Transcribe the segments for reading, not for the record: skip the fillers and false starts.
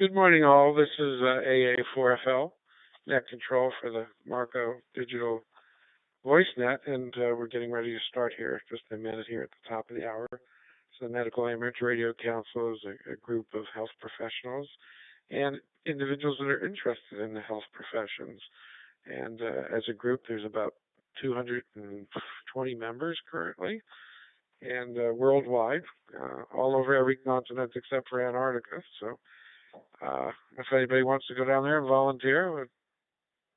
Good morning, all. This is AA4FL, net control for the Marco Digital Voice Net, and we're getting ready to start here. Just a minute here at the top of the hour. So, the Medical Amateur Radio Council is a group of health professionals and individuals that are interested in the health professions. And as a group, there's about 220 members currently, and worldwide, all over every continent except for Antarctica. So, if anybody wants to go down there and volunteer, we'll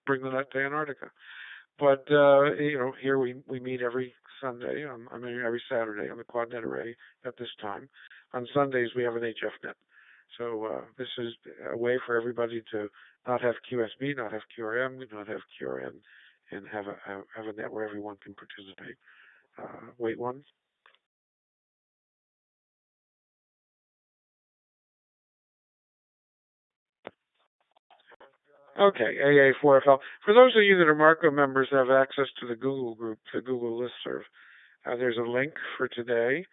bring the net to Antarctica. But here we meet every Sunday. Every Saturday on the QuadNet array at this time. On Sundays we have an HFNet. So this is a way for everybody to not have QSB, not have QRM, not have QRN, and have a net where everyone can participate. Wait one. Okay, AA4FL. For those of you that are Marco members, have access to the Google group, the Google listserv. There's a link for today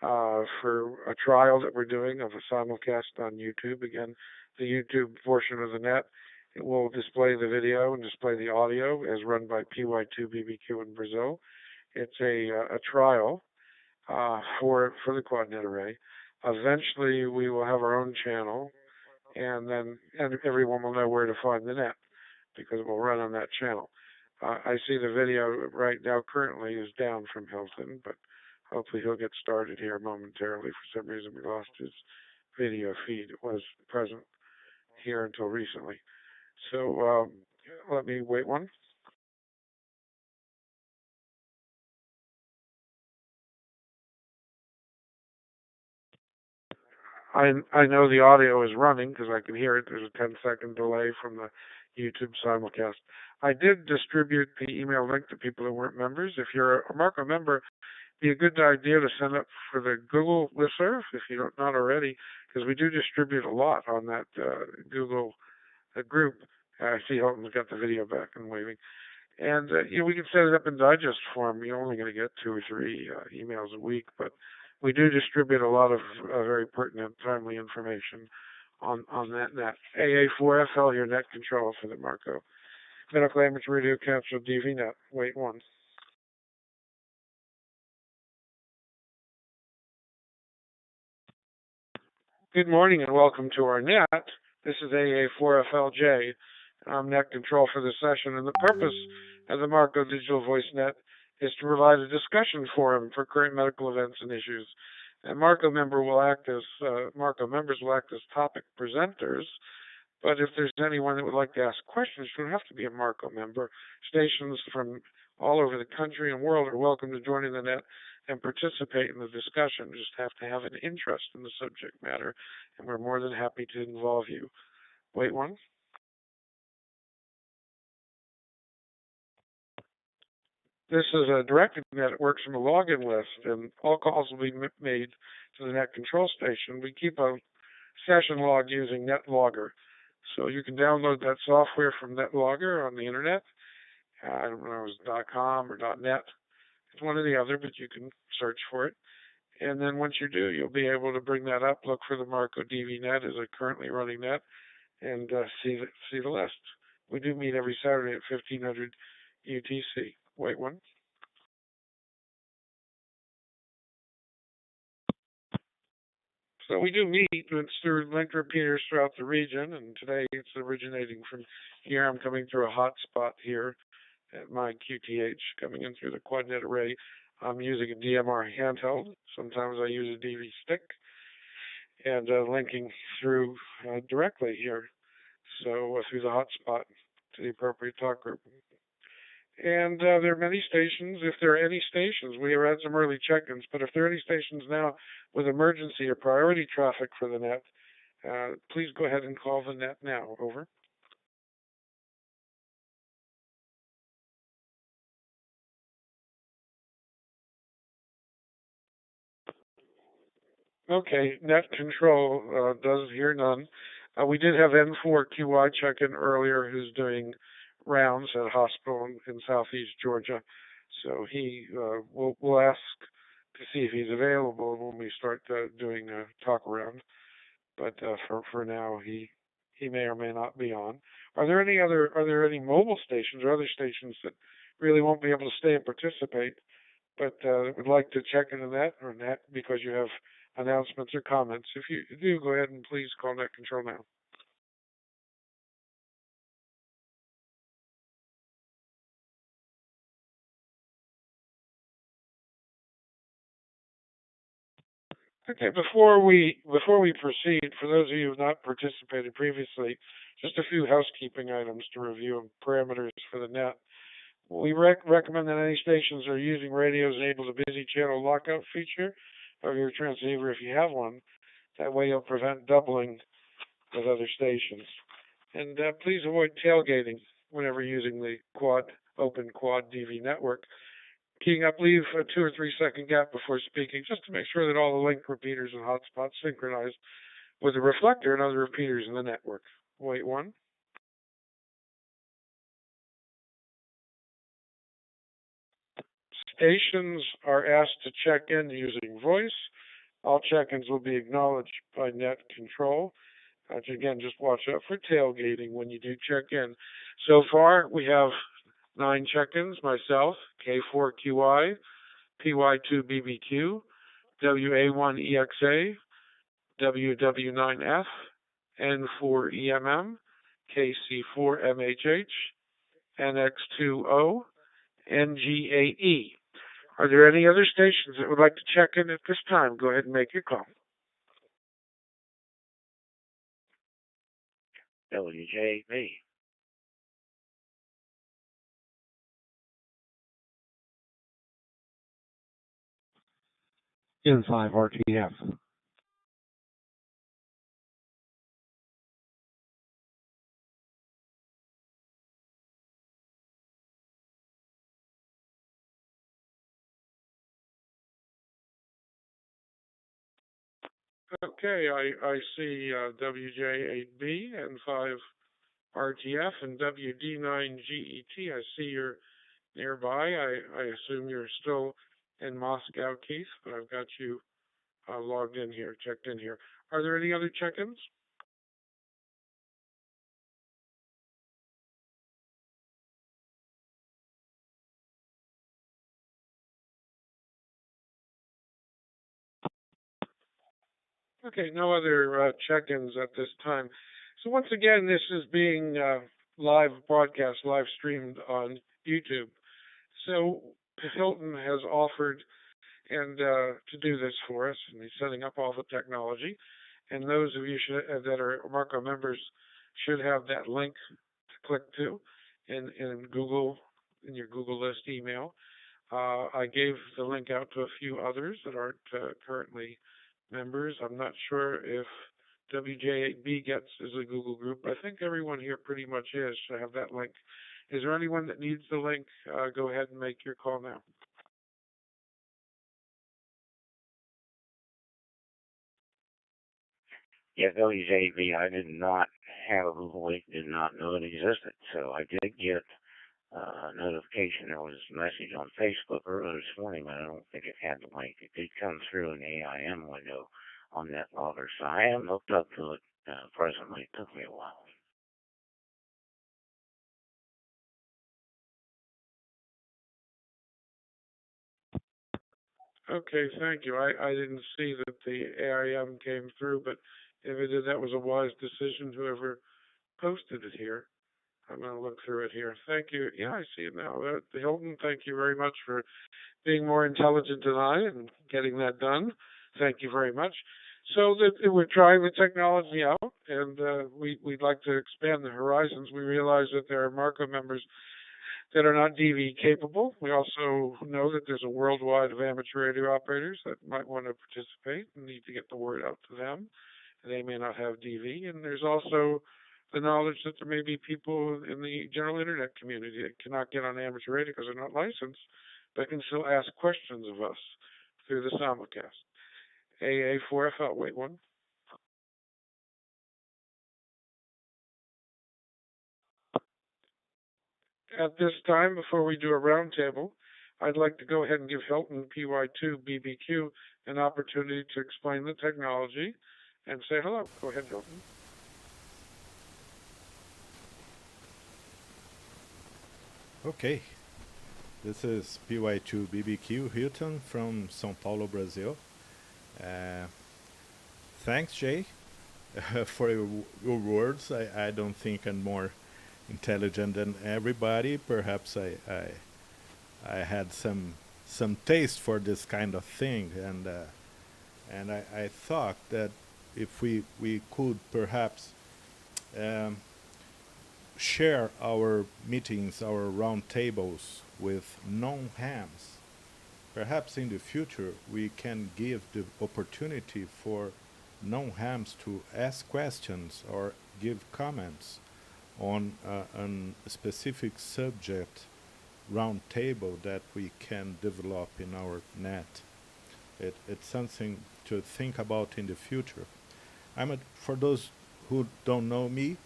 for a trial that we're doing of a simulcast on YouTube. Again, the YouTube portion of the net, it will display the video and display the audio as run by PY2BBQ in Brazil. It's a trial for the QuadNet array. Eventually, we will have our own channel, and everyone will know where to find the net because it will run on that channel. I see the video right now currently is down from Hilton, but hopefully he'll get started here momentarily. For some reason, we lost his video feed. It was present here until recently. So let me wait one. I know the audio is running because I can hear it. There's a 10-second delay from the YouTube simulcast. I did distribute the email link to people who weren't members. If you're a Marco member, be a good idea to sign up for the Google listserv if you're not already, because we do distribute a lot on that Google group. I see Hilton's got the video back and waving. And we can set it up in digest form. You're only going to get 2 or 3 emails a week, but we do distribute a lot of very pertinent, timely information on that net. AA4FL, your net control for the Marco Medical Amateur Radio Council DVNet. Wait one. Good morning and welcome to our net. This is AA4FLJ. I'm net control for this session, and the purpose of the Marco Digital Voice Net is to provide a discussion forum for current medical events and issues. And Marco members will act as topic presenters. But if there's anyone that would like to ask questions, you don't have to be a Marco member. Stations from all over the country and world are welcome to join in the net and participate in the discussion. You just have to have an interest in the subject matter, and we're more than happy to involve you. Wait one. This is a directory that works from a login list, and all calls will be made to the net control station. We keep a session log using NetLogger. So you can download that software from NetLogger on the internet. I don't know if it's .com or .net. It's one or the other, but you can search for it. And then once you do, you'll be able to bring that up, look for the Marco DVNet as a currently running net, and see the list. We do meet every Saturday at 1500 UTC. Wait one. So we do meet. It's through link repeaters throughout the region, and today it's originating from here. I'm coming through a hotspot here at my QTH, coming in through the QuadNet array. I'm using a DMR handheld. Sometimes I use a DV stick, and linking through directly here. So through the hotspot to the appropriate talk group. And there are many stations. If there are any stations, we have had some early check-ins, but if there are any stations now with emergency or priority traffic for the net, please go ahead and call the net now. Over. Okay, net control does hear none. We did have N4QY check-in earlier, who's doing rounds at a hospital in southeast Georgia. So we'll ask to see if he's available when we start doing a talk around. But for now, he he may or may not be on. Are there any mobile stations or other stations that really won't be able to stay and participate, but would like to check into that or net because you have announcements or comments? If you do, go ahead and please call Net Control now. Okay, before we proceed, for those of you who have not participated previously, just a few housekeeping items to review and parameters for the net. We recommend that any stations are using radios enable the busy channel lockout feature of your transceiver if you have one. That way you'll prevent doubling with other stations. And please avoid tailgating whenever using the open quad DV network. Keying up, leave a 2 or 3 second gap before speaking, just to make sure that all the link repeaters and hotspots synchronize with the reflector and other repeaters in the network. Wait one. Stations are asked to check in using voice. All check-ins will be acknowledged by Net Control. Again, just watch out for tailgating when you do check in. So far, we have 9 check-ins: myself, K4QI, PY2BBQ, WA1EXA, WW9F, N4EMM, KC4MHH, NX2O, NG8E. Are there any other stations that would like to check in at this time? Go ahead and make your call. WJB. N5 RTF. Okay, I see WJ8B, N5 RTF, and WD9GET. I see you're nearby. I assume you're still in Moscow, Keith, but I've got you logged in here, checked in here. Are there any other check-ins? Okay, no other check-ins at this time. So once again, this is being live broadcast, live streamed on YouTube. So Hilton has offered and to do this for us, and he's setting up all the technology. And those of you that are Marco members should have that link to click to in your Google list email. I gave the link out to a few others that aren't currently members. I'm not sure if WJ8B gets as a Google group. I think everyone here pretty much is to have that link. Is there anyone that needs the link? Go ahead and make your call now. Yeah, WJB, I did not have a Google link, did not know it existed. So I did get a notification. There was a message on Facebook earlier this morning, but I don't think it had the link. It did come through in the AIM window on NetLogger. So I haven't hooked up to it presently. It took me a while. Okay, thank you. I didn't see that the AIM came through, but if it did, that was a wise decision, whoever posted it here. I'm going to look through it here. Thank you. Yeah, I see it now. Hilton, thank you very much for being more intelligent than I and getting that done. Thank you very much. So that we're trying the technology out, and we'd like to expand the horizons. We realize that there are Marco members that are not DV capable. We also know that there's a worldwide of amateur radio operators that might want to participate and need to get the word out to them. They may not have DV. And there's also the knowledge that there may be people in the general internet community that cannot get on amateur radio because they're not licensed, but can still ask questions of us through the simulcast. AA4FL, wait one. At this time, before we do a roundtable, I'd like to go ahead and give Hilton PY2BBQ an opportunity to explain the technology and say hello. Go ahead, Hilton. Okay, this is PY2BBQ Hilton from São Paulo, Brazil. Uh, Thanks, Jay, for your words. I don't think I'm more intelligent than everybody. Perhaps I had some taste for this kind of thing, and I thought that if we could perhaps um, share our meetings, our roundtables with non-hams. Perhaps in the future we can give the opportunity for non-hams to ask questions or give comments on a specific subject roundtable that we can develop in our net. It's something to think about in the future. For those who don't know me,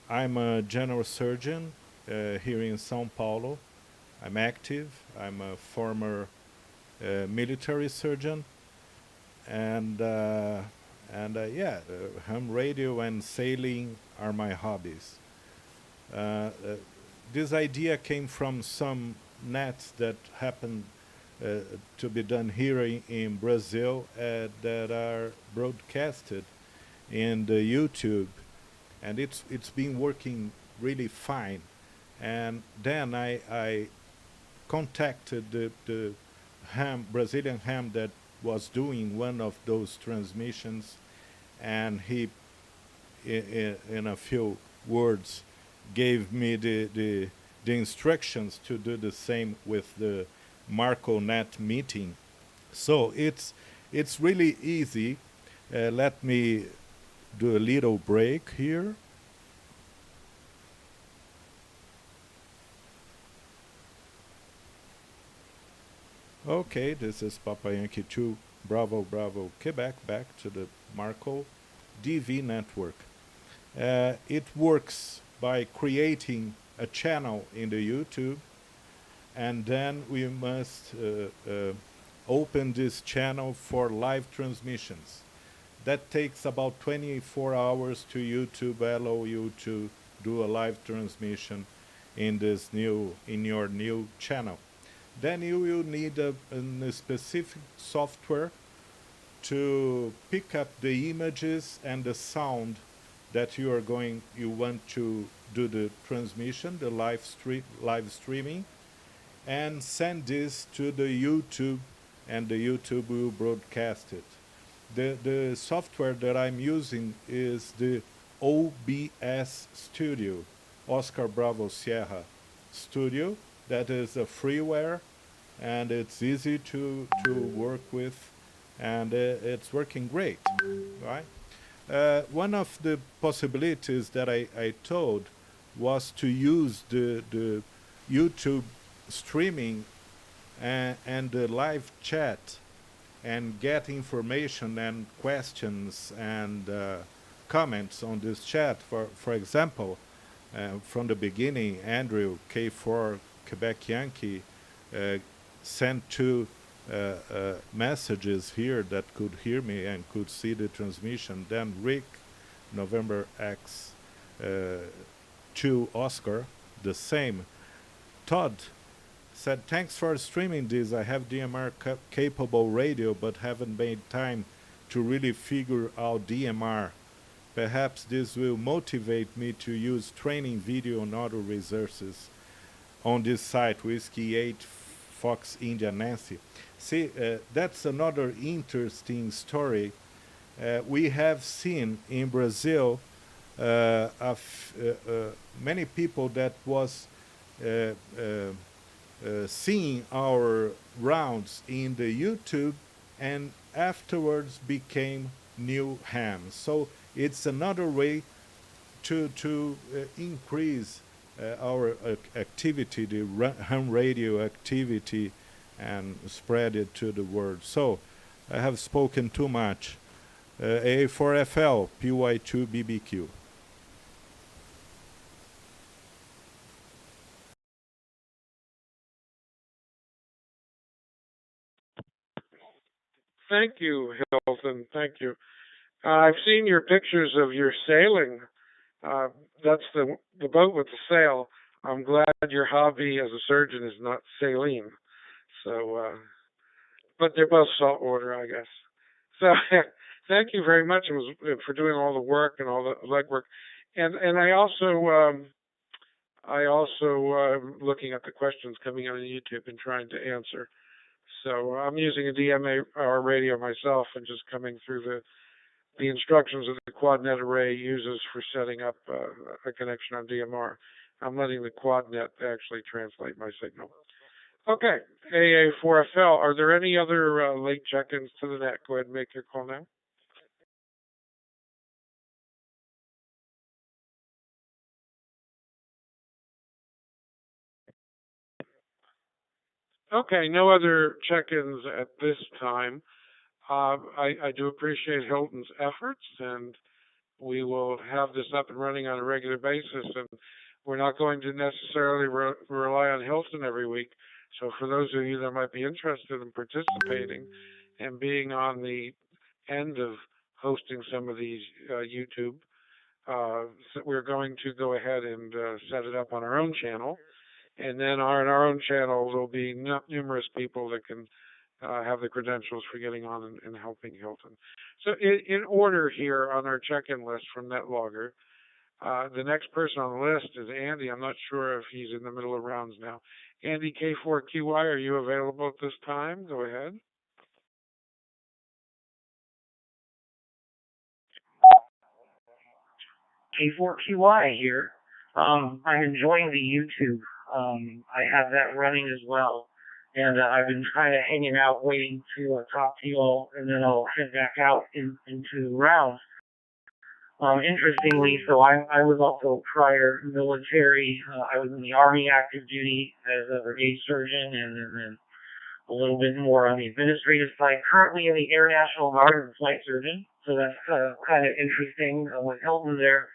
I'm a general surgeon here in São Paulo. I'm active. I'm a former military surgeon, and yeah, ham radio and sailing are my hobbies. Uh, uh, this idea came from some nets that happened uh, to be done here in Brazil that are broadcasted in the YouTube, and it's been working really fine. And then I contacted the Brazilian ham that was doing one of those transmissions, and he, in a few words, gave me the instructions to do the same with the MarcoNet meeting. So it's really easy. Let me do a little break here. Okay, this is Papa Yankee 2, Bravo, Bravo, Quebec, back to the Marco DV network. It works by creating a channel in the YouTube, and then we must open this channel for live transmissions. That takes about 24 hours to YouTube allow you to do a live transmission in your new channel. Then you will need a specific software to pick up the images and the sound that you want to do the transmission, the live streaming, and send this to the YouTube, and the YouTube will broadcast it. The software that I'm using is the OBS Studio, Oscar Bravo Sierra Studio. That is a freeware, and it's easy to work with, and it's working great, right? One of the possibilities that I told was to use the YouTube streaming and the live chat and get information and questions and comments on this chat. For example, from the beginning, Andrew K4 Quebec Yankee sent two messages here that could hear me and could see the transmission. Then Rick, November X 2 Oscar, the same. Todd said, thanks for streaming this. I have DMR capable radio, but haven't made time to really figure out DMR. Perhaps this will motivate me to use training video and other resources on this site, Whiskey 8 Fox India Nancy. See, that's another interesting story. We have seen in Brazil many people that was seeing our rounds in the YouTube and afterwards became new hams. So it's another way to increase our activity, the ham radio activity, and spread it to the world. So I have spoken too much. A4FL, PY2BBQ. Thank you, Hilton. Thank you. I've seen your pictures of your sailing. Uh, that's the boat with the sail. I'm glad your hobby as a surgeon is not saline. So, but they're both salt water, I guess. So, thank you very much for doing all the work and all the legwork. And I also looking at the questions coming out on YouTube and trying to answer. So I'm using a DMA radio myself and just coming through the instructions that the QuadNet array uses for setting up a connection on DMR. I'm letting the QuadNet actually translate my signal. Okay, AA4FL, are there any other late check-ins to the net? Go ahead and make your call now. Okay, no other check-ins at this time. I do appreciate Hilton's efforts, and we will have this up and running on a regular basis. And we're not going to necessarily rely on Hilton every week. So for those of you that might be interested in participating and being on the end of hosting some of these YouTube, so we're going to go ahead and set it up on our own channel. And then on our own channel, there'll be numerous people that can have the credentials for getting on and helping Hilton. So in order here on our check-in list from NetLogger, the next person on the list is Andy. I'm not sure if he's in the middle of rounds now. Andy K4QY, are you available at this time? Go ahead. K4QY here. I'm enjoying the YouTube. I have that running as well. And I've been kind of hanging out, waiting to talk to you all, and then I'll head back out into rounds. Interestingly, so I was also prior military. I was in the Army active duty as a brigade surgeon, and then a little bit more on the administrative side. Currently in the Air National Guard as a flight surgeon, so that's kind of interesting with Hilton there.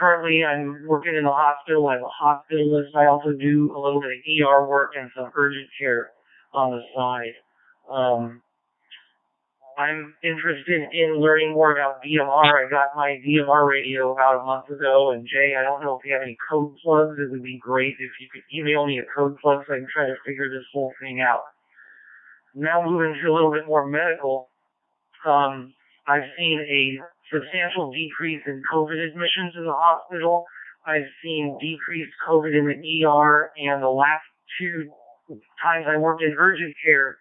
Currently I'm working in the hospital. I'm a hospitalist. I also do a little bit of ER work and some urgent care on the side. I'm interested in learning more about DMR. I got my DMR radio about a month ago, and Jay, I don't know if you have any code plugs. It would be great if you could email me a code plug so I can try to figure this whole thing out. Now moving to a little bit more medical, I've seen a substantial decrease in COVID admissions in the hospital. I've seen decreased COVID in the ER, and the last 2 times I worked in urgent care,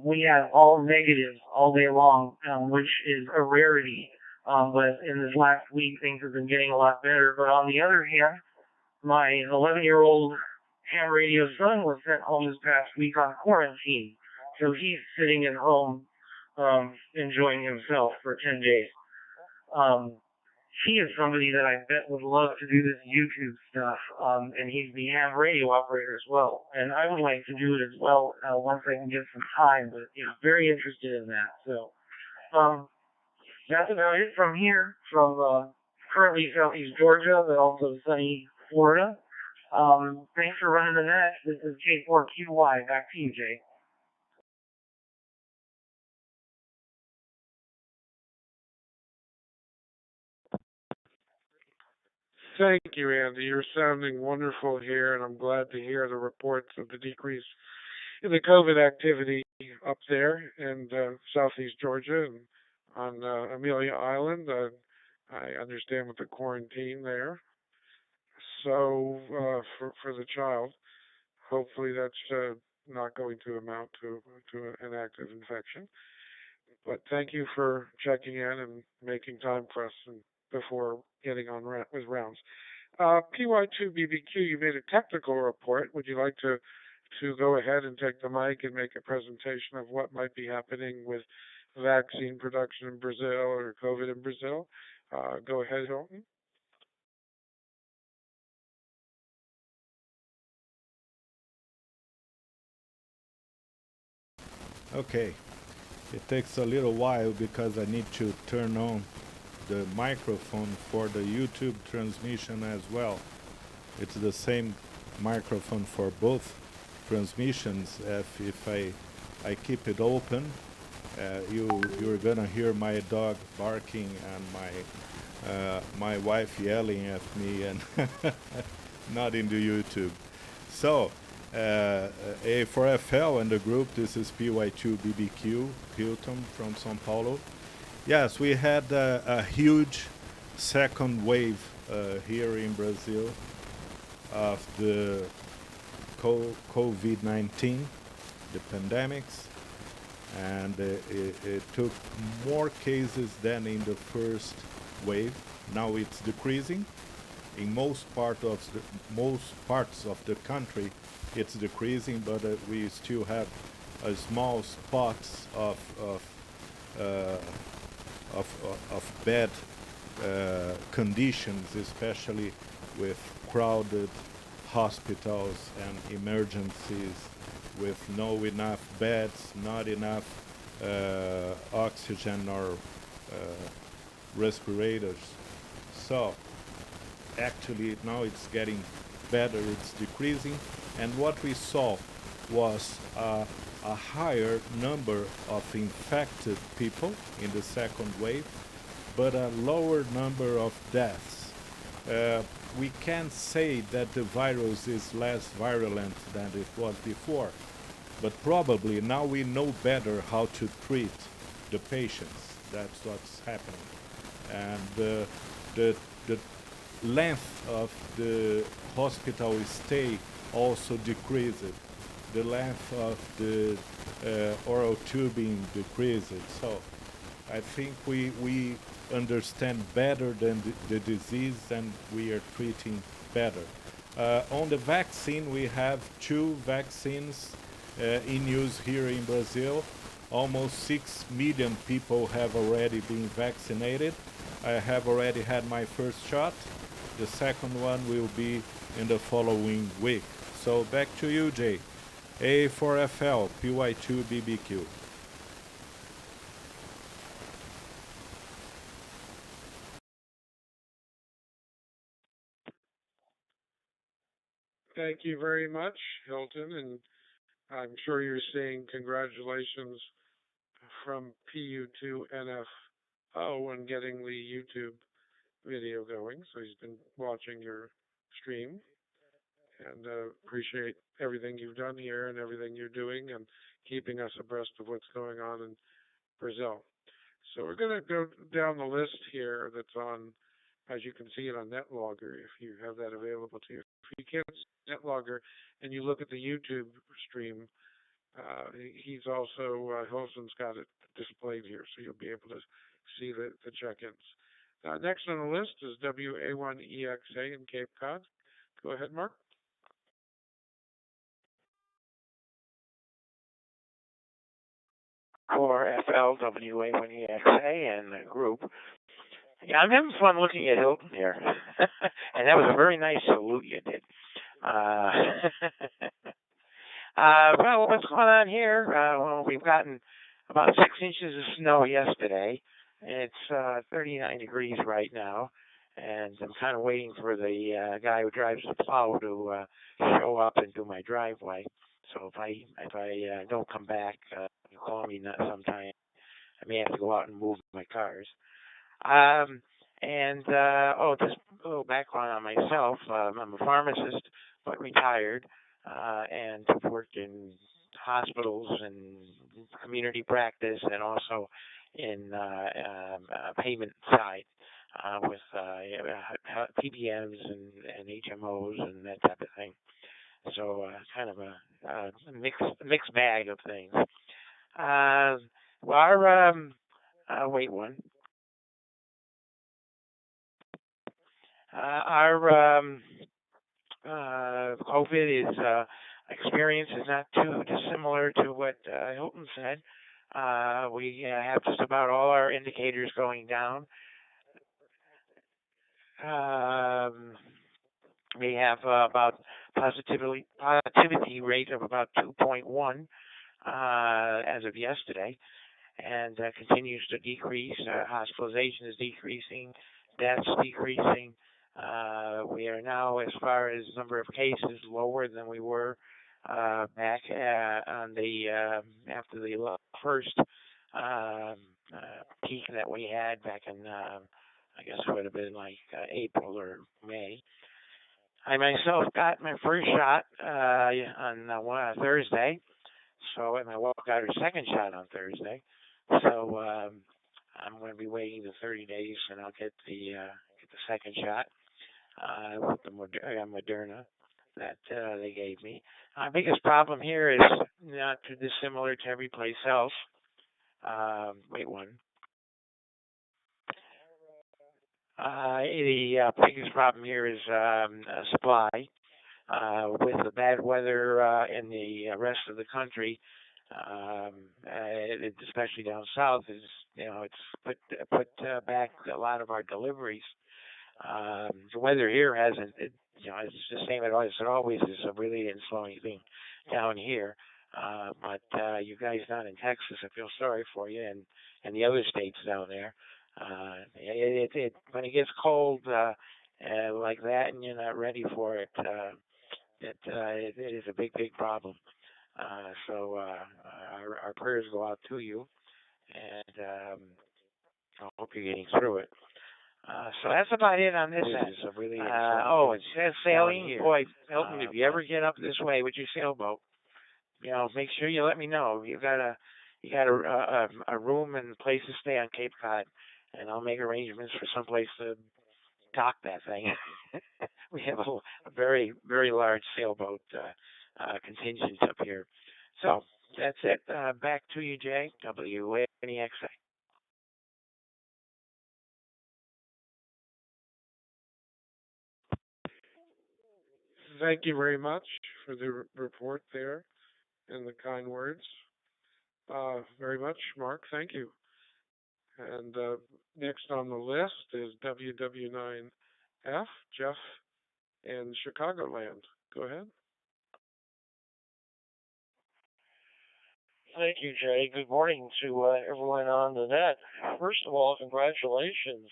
we had all negatives all day long, which is a rarity. But in this last week, things have been getting a lot better. But on the other hand, my 11-year-old ham radio son was sent home this past week on quarantine. So he's sitting at home enjoying himself for 10 days. He is somebody that I bet would love to do this YouTube stuff, and he's the ham radio operator as well. And I would like to do it as well once I can get some time, but very interested in that. So that's about it from here, from currently Southeast Georgia, but also sunny Florida. Thanks for running the net. This is K4QY. Back to you, Jay. Thank you, Andy. You're sounding wonderful here, and I'm glad to hear the reports of the decrease in the COVID activity up there in southeast Georgia and on Amelia Island. I understand with the quarantine there. So for the child, hopefully that's not going to amount to an active infection. But thank you for checking in and making time for us before getting on with rounds. PY2BBQ, you made a technical report. Would you like to go ahead and take the mic and make a presentation of what might be happening with vaccine production in Brazil or COVID in Brazil? Go ahead, Hilton. Okay, it takes a little while because I need to turn on the microphone for the YouTube transmission as well. It's the same microphone for both transmissions. If I keep it open, you're gonna hear my dog barking and my wife yelling at me, and not in the YouTube. So, A4FL and the group, this is PY2BBQ, Hilton from Sao Paulo. Yes, we had a huge second wave here in Brazil of the COVID-19, the pandemics, and it took more cases than in the first wave. Now it's decreasing. In most parts of the country, it's decreasing, but we still have small spots uh, of bad conditions, especially with crowded hospitals and emergencies, with no enough beds, not enough oxygen or respirators. So actually now it's getting better, it's decreasing, and what we saw was a higher number of infected people in the second wave, but a lower number of deaths. We can't say that the virus is less virulent than it was before, but probably now we know better how to treat the patients. That's what's happening. And the length of the hospital stay also decreased. The length of the oral tubing decreased. So I think we understand better than the disease, and we are treating better. On the vaccine, we have 2 vaccines in use here in Brazil. Almost 6 million people have already been vaccinated. I have already had my first shot. The second one will be in the following week. So back to you, Jay. A4FL, PY2BBQ. Thank you very much, Hilton, and I'm sure you're seeing congratulations from PU2NFO on getting the YouTube video going. So he's been watching your stream, and appreciate everything you've done here and everything you're doing and keeping us abreast of what's going on in Brazil. So we're going to go down the list here that's on, as you can see it on NetLogger, if you have that available to you. If you can't see NetLogger and you look at the YouTube stream, he's also, Hilton's got it displayed here, so you'll be able to see the check-ins. Next on the list is WA1EXA in Cape Cod. Go ahead, Mark. For FLWA1EXA and the group. Yeah, I'm having fun looking at Hilton here. And that was a very nice salute you did. Well, what's going on here? Well, we've gotten about 6 inches of snow yesterday. It's 39 degrees right now, and I'm kind of waiting for the guy who drives the plow to show up and do my driveway. So if I don't come back, you call me sometime. I may have to go out and move my cars. Just a little background on myself. I'm a pharmacist, but retired, and have worked in hospitals and community practice, and also in payment side with PBMs and HMOs and that type of thing. So kind of a mixed bag of things. Wait one. Our COVID experience is not too dissimilar to what Hilton said. We have just about all our indicators going down. We have about positivity rate of about 2.1 as of yesterday, and continues to decrease. Hospitalization is decreasing, deaths decreasing. We are now, as far as number of cases, lower than we were back on the after the first peak that we had back in, I guess it would have been like April or May. I myself got my first shot on Thursday, and my wife got her second shot on Thursday. So I'm going to be waiting the 30 days, and I'll get the second shot with the Moderna that they gave me. Our biggest problem here is not too dissimilar to every place else. Wait one. The biggest problem here is supply. With the bad weather in the rest of the country, especially down south, it's put back a lot of our deliveries. The weather here hasn't, it's the same as it always is. So really didn't slow anything down here. But you guys down in Texas, I feel sorry for you, and the other states down there. When it gets cold like that, and you're not ready for it, it is a big problem. Our prayers go out to you, and I hope you're getting through it. So that's about it on this end. It's sailing. Boy, Hilton, if you ever get up this way with your sailboat, make sure you let me know. You got a room and place to stay on Cape Cod, and I'll make arrangements for someplace to dock that thing. We have a very, very large sailboat contingent up here. So that's it. Back to you, Jay. WNEXA. Thank you very much for the report there and the kind words. Very much, Mark. Thank you. And next on the list is WW9F, Jeff in Chicagoland. Go ahead. Thank you, Jay. Good morning to everyone on the net. First of all, congratulations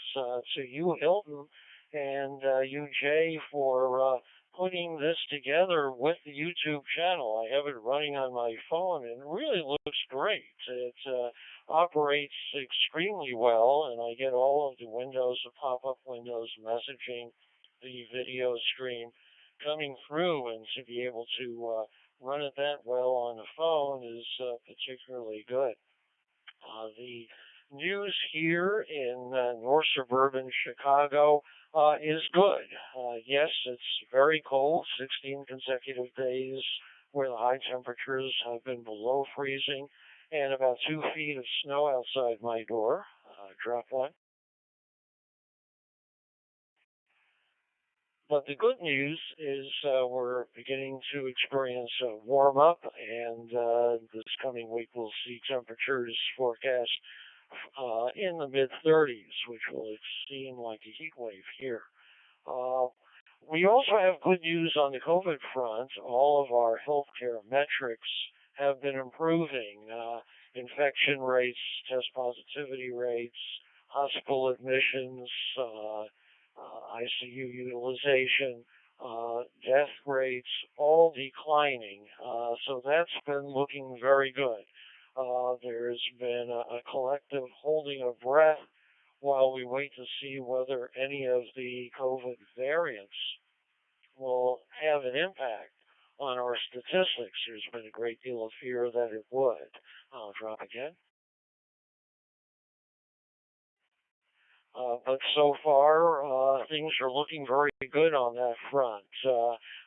to you, Hilton, and you, Jay, for putting this together with the YouTube channel. I have it running on my phone, and it really looks great. It operates extremely well, and I get all of the windows, the pop-up windows, messaging, the video stream coming through, and to be able to run it that well on the phone is particularly good. The news here in north suburban Chicago is good. Yes, it's very cold, 16 consecutive days where the high temperatures have been below freezing, and about 2 feet of snow outside my door. Drop one. But the good news is we're beginning to experience a warm up, and this coming week we'll see temperatures forecast in the mid 30s, which will seem like a heat wave here. We also have good news on the COVID front. All of our healthcare metrics have been improving. Infection rates, test positivity rates, hospital admissions, ICU utilization, death rates, all declining. So that's been looking very good. There's been a collective holding of breath while we wait to see whether any of the COVID variants will have an impact on our statistics. There's been a great deal of fear that it would. I'll drop again. But so far, things are looking very good on that front.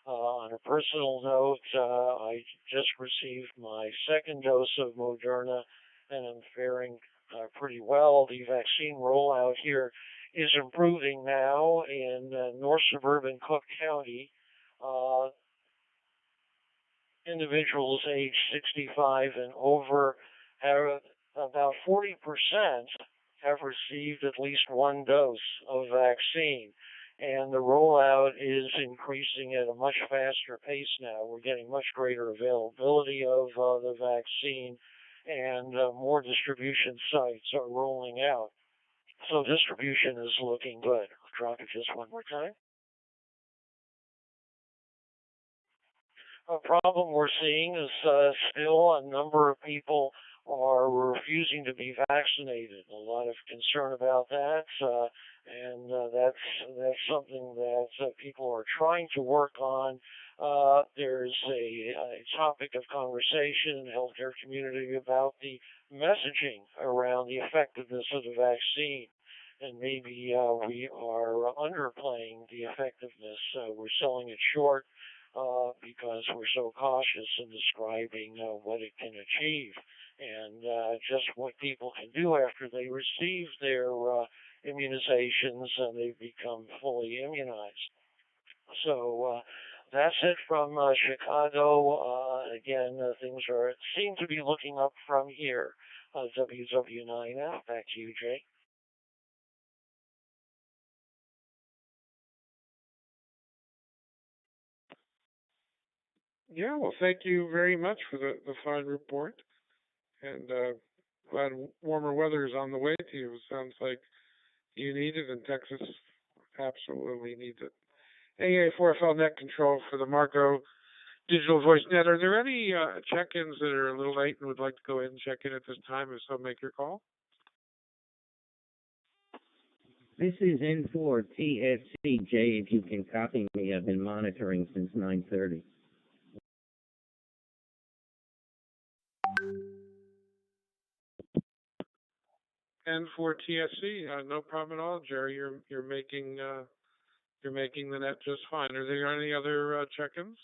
On a personal note, I just received my second dose of Moderna, and I'm faring pretty well. The vaccine rollout here is improving now in north suburban Cook County. Individuals age 65 and over have about 40% have received at least one dose of vaccine, and the rollout is increasing at a much faster pace now. We're getting much greater availability of the vaccine, and more distribution sites are rolling out. So distribution is looking good. I'll drop it just one more time. A problem we're seeing is still a number of people are refusing to be vaccinated. A lot of concern about that, and that's something that people are trying to work on. There's a topic of conversation in the healthcare community about the messaging around the effectiveness of the vaccine. And maybe we are underplaying the effectiveness. We're selling it short because we're so cautious in describing what it can achieve and just what people can do after they receive their immunizations and they become fully immunized. So that's it from Chicago. Again, things seem to be looking up from here. WW9F, back to you, Jay. Yeah, well, thank you very much for the fine report. And glad warmer weather is on the way to you. It sounds like you need it, and Texas absolutely needs it. AA4FL net control for the Marco Digital Voice Net. Are there any check-ins that are a little late and would like to go ahead and check in at this time? If so, make your call. This is N4TSCJ. If you can copy me, I've been monitoring since 9:30. N4TSC, no problem at all, Jerry. You're making the net just fine. Are there any other check-ins?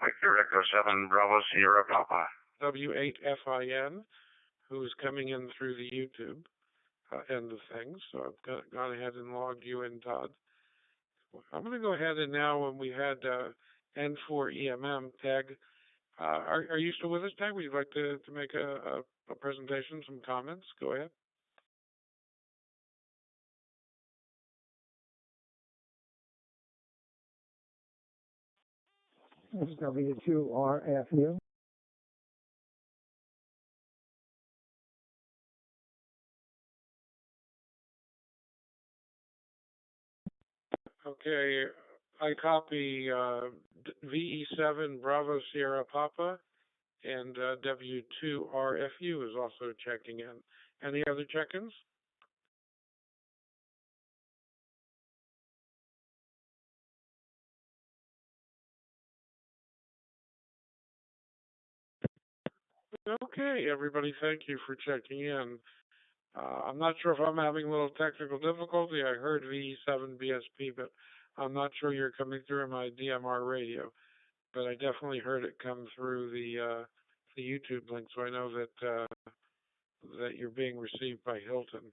Victor Echo 7 Bravo Sierra Papa. W8FIN, who's coming in through the YouTube end of things. So I've gone ahead and logged you in, Todd. I'm going to go ahead and now, when we had N4EMM, Tag, are you still with us, Tag? Would you like to make a presentation, some comments? Go ahead. It's W2RFU. Okay, I copy VE7 Bravo Sierra Papa, and W2RFU is also checking in. Any other check-ins? Okay, everybody, thank you for checking in. I'm not sure if I'm having a little technical difficulty. I heard VE7 BSP, but I'm not sure you're coming through my DMR radio. But I definitely heard it come through the YouTube link, so I know that that you're being received by Hilton.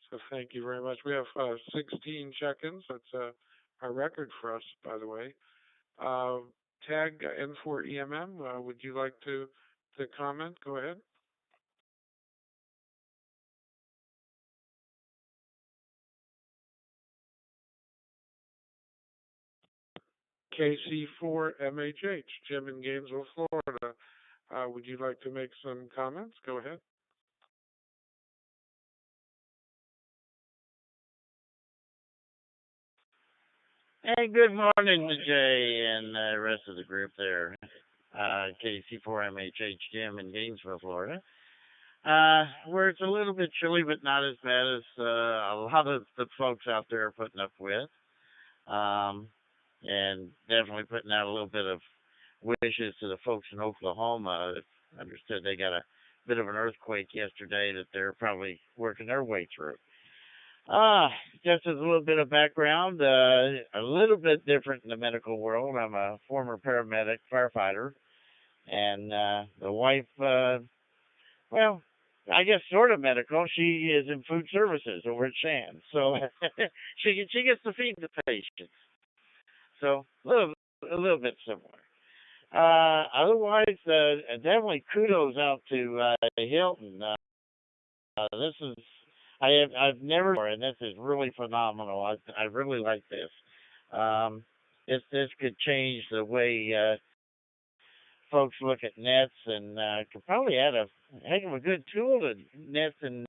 So thank you very much. We have 16 check-ins. That's a record for us, by the way. Tag N4EMM, would you like to comment? Go ahead. KC4MHH, Jim in Gainesville, Florida. Would you like to make some comments? Go ahead. Hey, good morning to Jay and the rest of the group there. KC4MHH Jim in Gainesville, Florida. Where it's a little bit chilly, but not as bad as a lot of the folks out there are putting up with. And definitely putting out a little bit of wishes to the folks in Oklahoma. I understood they got a bit of an earthquake yesterday that they're probably working their way through. Just as a little bit of background, a little bit different in the medical world. I'm a former paramedic, firefighter, and the wife, well, I guess sort of medical. She is in food services over at Shands, so she gets to feed the patients. So a little bit similar. Otherwise, definitely kudos out to Hilton. This is I've never, and this is really phenomenal. I really like this. This could change the way folks look at nets, and could probably add a heck of a good tool to nets and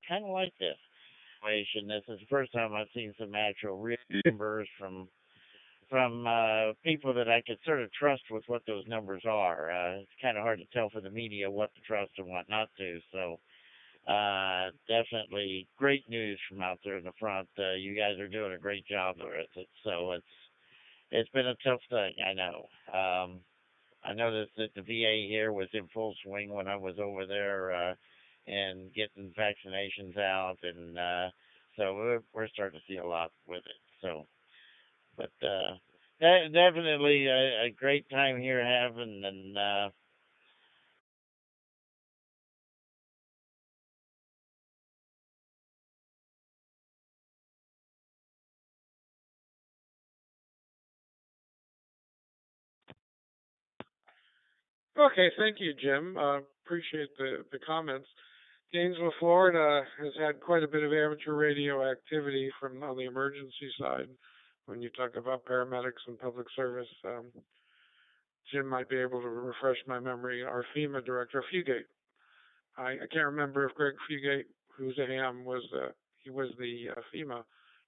kind of like this situation. This is the first time I've seen some actual real numbers from people that I could sort of trust with what those numbers are. It's kind of hard to tell for the media what to trust and what not to. So definitely great news from out there in the front. You guys are doing a great job with it. So it's been a tough thing, I know. I noticed that the VA here was in full swing when I was over there and getting vaccinations out, and so we're starting to see a lot with it. So, but definitely a great time here having, and Okay, thank you, Jim. Appreciate the comments. Gainesville, Florida has had quite a bit of amateur radio activity from on the emergency side. When you talk about paramedics and public service, Jim might be able to refresh my memory. Our FEMA director, Fugate. I can't remember if Greg Fugate, who's a ham, was he was the FEMA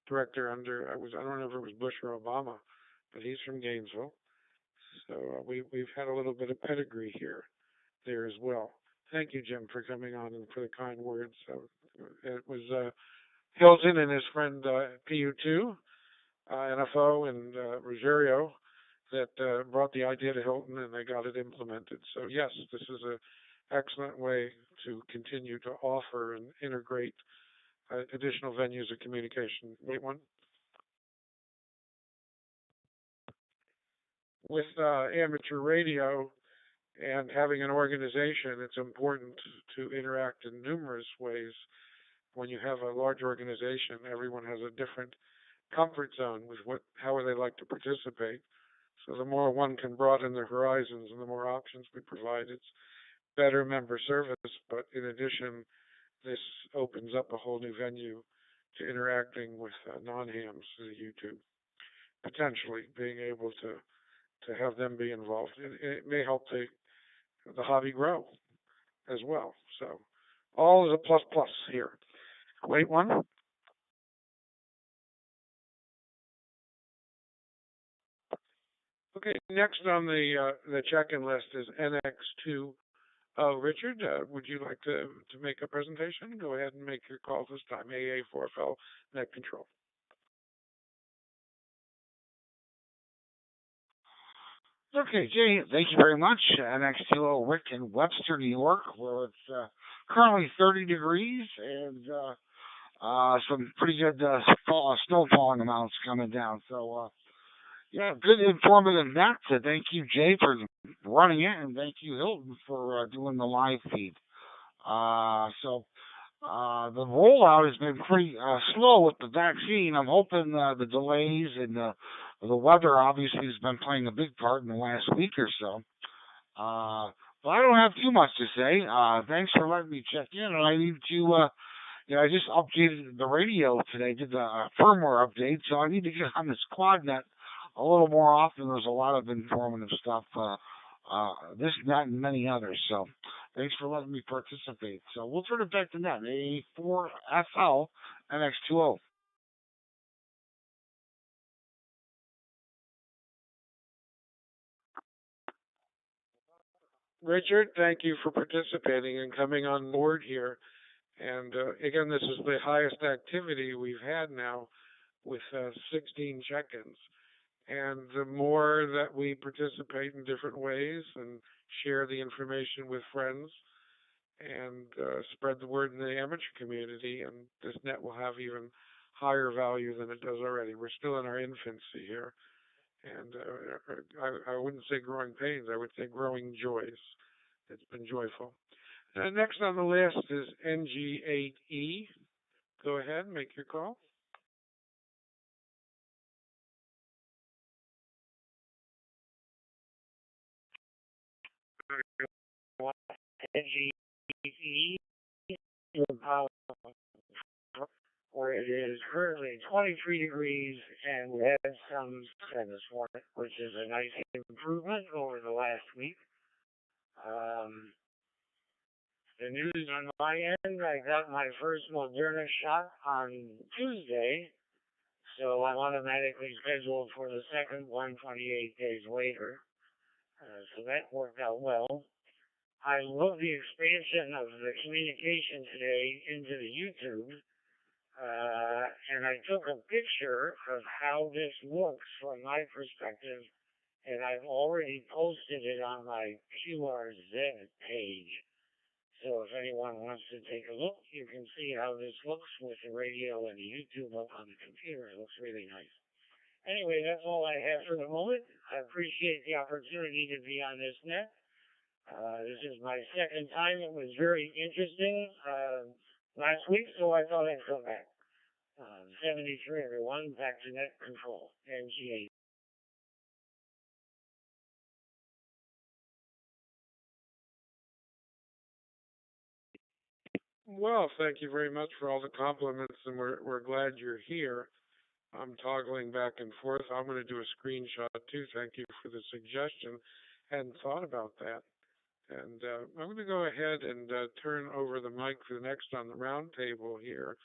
director under I don't know if it was Bush or Obama, but he's from Gainesville. So we've had a little bit of pedigree here there as well. Thank you, Jim, for coming on and for the kind words. It was Hilton and his friend PU2, NFO, and Ruggiero that brought the idea to Hilton, and they got it implemented. So yes, this is an excellent way to continue to offer and integrate additional venues of communication. Wait one. With amateur radio and having an organization, it's important to interact in numerous ways. When you have a large organization, everyone has a different comfort zone with how would they like to participate. So the more one can broaden their horizons and the more options we provide, it's better member service. But in addition, this opens up a whole new venue to interacting with non-hams through YouTube, potentially being able to have them be involved. It may help the hobby grow as well. So all is a plus plus here. Wait one. Okay, next on the check-in list is NX2. Richard, would you like to make a presentation? Go ahead and make your call this time. AA4FL Net Control. Okay, Jay, thank you very much. NX2O Rick in Webster, New York, where it's currently 30 degrees and some pretty good snow falling amounts coming down. So, yeah, good informative net. So thank you, Jay, for running it, and thank you, Hilton, for doing the live feed. The rollout has been pretty slow with the vaccine. I'm hoping the delays and the weather obviously has been playing a big part in the last week or so. But I don't have too much to say. Thanks for letting me check in. And I need to, I just updated the radio today, did the firmware update, so I need to get on this QuadNet a little more often. There's a lot of informative stuff, this, that, and many others. So thanks for letting me participate. So we'll turn it back to net, A4FL NX2O. Richard, thank you for participating and coming on board here. And again, this is the highest activity we've had now with 16 check-ins. And the more that we participate in different ways and share the information with friends and spread the word in the amateur community, and this net will have even higher value than it does already. We're still in our infancy here. And I wouldn't say growing pains, I would say growing joys. It's been joyful. Next on the list is NG8E. Go ahead, make your call. NG8E, where it is currently 23 degrees, and we had some sun this morning, which is a nice improvement over the last week. the news on my end. I got my first Moderna shot on Tuesday, so I'm automatically scheduled for the second one 28 days later. So that worked out well. I love the expansion of the communication today into the YouTube. And I took a picture of how this looks from my perspective, and I've already posted it on my QRZ page. So if anyone wants to take a look, you can see how this looks with the radio and the YouTube up on the computer. It looks really nice. Anyway, that's all I have for the moment. I appreciate the opportunity to be on this net. This is my second time. It was very interesting last week, so I thought I'd come back. 73, everyone, back to net control, NGA. Well, thank you very much for all the compliments, and we're glad you're here. I'm toggling back and forth. I'm going to do a screenshot too. Thank you for the suggestion. Hadn't thought about that. And I'm going to go ahead and turn over the mic to the next on the round table here.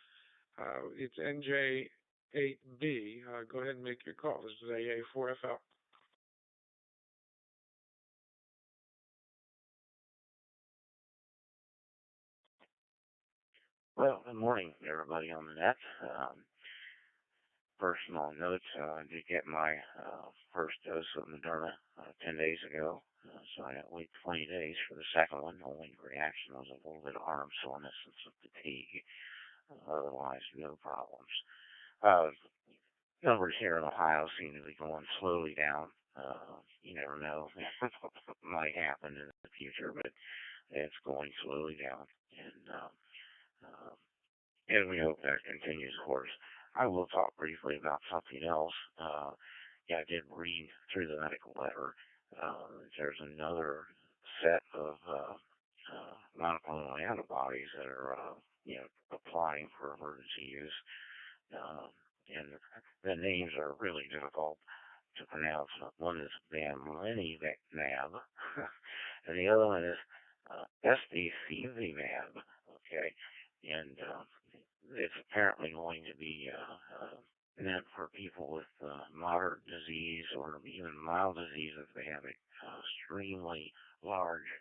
It's NJ8B. Go ahead and make your call. This is AA4FL. Well, good morning, everybody on the net. Personal note, I did get my first dose of Moderna 10 days ago, so I had to wait 20 days for the second one. The only reaction was a little bit of arm soreness and some fatigue. Otherwise, no problems. Numbers here in Ohio seem to be going slowly down. You never know what might happen in the future, but it's going slowly down. And we hope that continues, of course. I will talk briefly about something else. I did read through the medical letter. There's another set of monoclonal antibodies that are, applying for emergency use. And the names are really difficult to pronounce. One is bamlanivimab, and the other one is SDCVmab. Okay, and it's apparently going to be meant for people with moderate disease or even mild disease if they have extremely large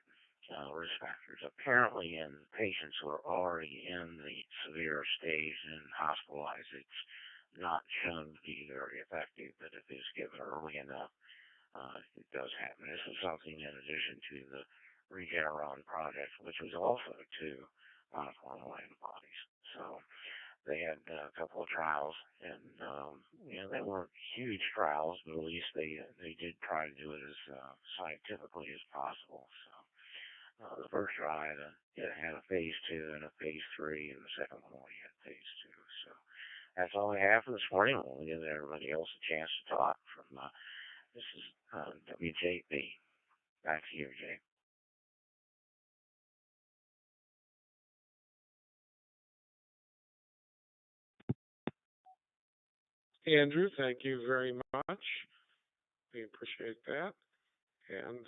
risk factors. Apparently, in patients who are already in the severe stage and hospitalized, it's not shown to be very effective, but if it's given early enough, it does happen. This is something in addition to the Regeneron project, which was also two monoclonal antibodies. So they had a couple of trials, and they weren't huge trials, but at least they did try to do it as scientifically as possible. So the first trial had a phase 2 and a phase 3, and the second one only had phase 2. So that's all I have for this morning. We'll give everybody else a chance to talk. This is WJB. Back to you, Jay. Andrew, thank you very much. We appreciate that. And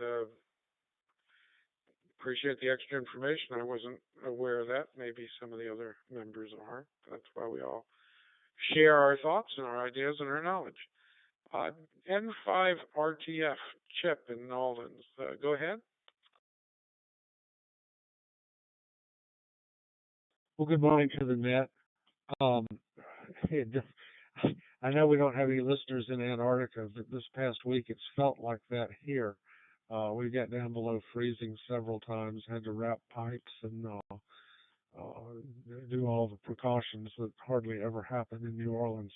appreciate the extra information. I wasn't aware of that. Maybe some of the other members are. That's why we all share our thoughts and our ideas and our knowledge. N5RTF, Chip in Nolans. Go ahead. Well, good morning to the net. I know we don't have any listeners in Antarctica, but this past week it's felt like that here. We got down below freezing several times, had to wrap pipes and do all the precautions that hardly ever happen in New Orleans.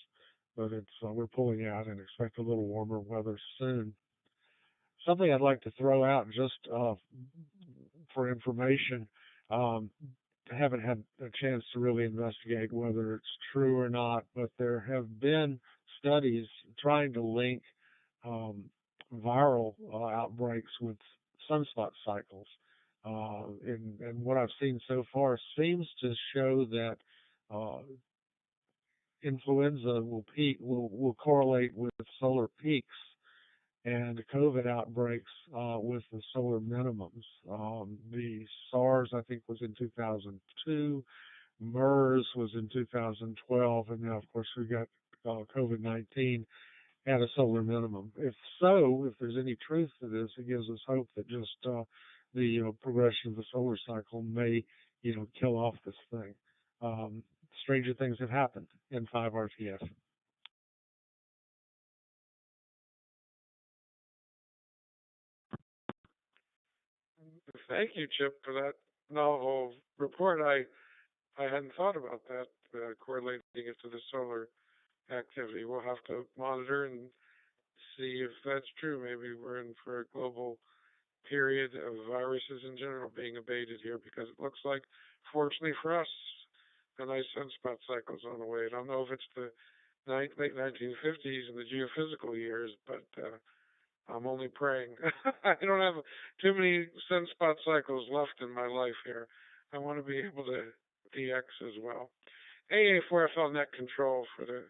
But we're pulling out and expect a little warmer weather soon. Something I'd like to throw out just for information. Haven't had a chance to really investigate whether it's true or not, but there have been studies trying to link viral outbreaks with sunspot cycles. And what I've seen so far seems to show that influenza will correlate with solar peaks and the COVID outbreaks with the solar minimums. The SARS, I think, was in 2002. MERS was in 2012, and now, of course, we got COVID-19 at a solar minimum. If so, if there's any truth to this, it gives us hope that just the progression of the solar cycle may, kill off this thing. Stranger things have happened in 5 RTS. Thank you, Chip, for that novel report. I hadn't thought about that, correlating it to the solar activity. We'll have to monitor and see if that's true. Maybe we're in for a global period of viruses in general being abated here, because it looks like, fortunately for us, a nice sunspot cycle's on the way. I don't know if it's the late 1950s and the geophysical years, but I'm only praying. I don't have too many sunspot cycles left in my life here. I want to be able to DX as well. AA4FL net control for the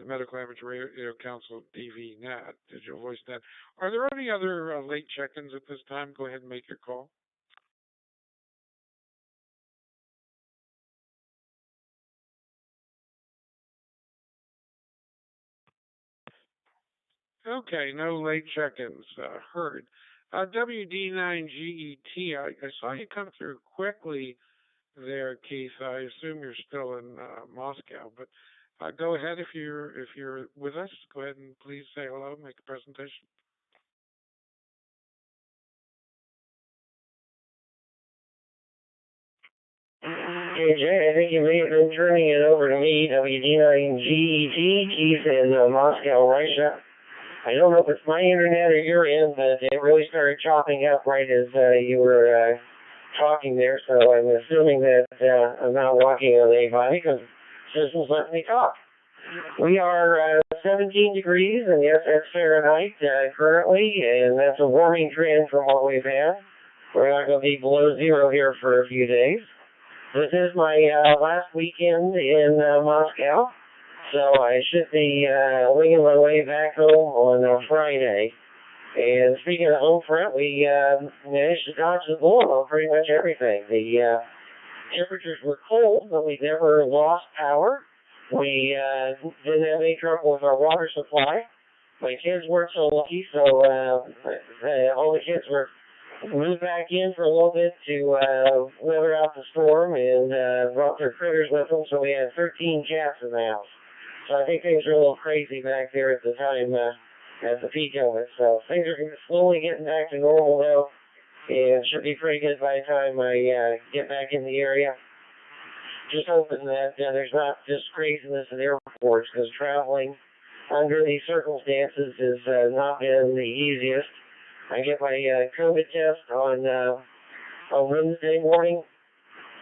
Medical Amateur Radio Council DVNet, Digital Voice Net. Are there any other late check-ins at this time? Go ahead and make your call. Okay, no late check-ins heard. WD9GET, I saw you come through quickly there, Keith. I assume you're still in Moscow, but go ahead if you're with us. Go ahead and please say hello, make a presentation. Hey Jay, I think you may have been turning it over to me, WD9GET, Keith in Moscow, Russia. I don't know if it's my internet or your end, but it really started chopping up right as you were talking there, so I'm assuming that I'm not walking on anybody because Citizens let me talk. We are 17 degrees, and yes, that's Fahrenheit currently, and that's a warming trend from what we've had. We're not going to be below zero here for a few days. This is my last weekend in Moscow. So I should be winging my way back home on Friday. And speaking of home front, we managed to dodge the bullet on pretty much everything. The temperatures were cold, but we never lost power. We didn't have any trouble with our water supply. My kids weren't so lucky, so all the kids were moved back in for a little bit to weather out the storm, and brought their critters with them, so we had 13 cats in the house. So I think things were a little crazy back there at the time, at the peak of it. So things are slowly getting back to normal though, and should be pretty good by the time I get back in the area. Just hoping that there's not just craziness at airports, because traveling under these circumstances has not been the easiest. I get my COVID test on Wednesday morning,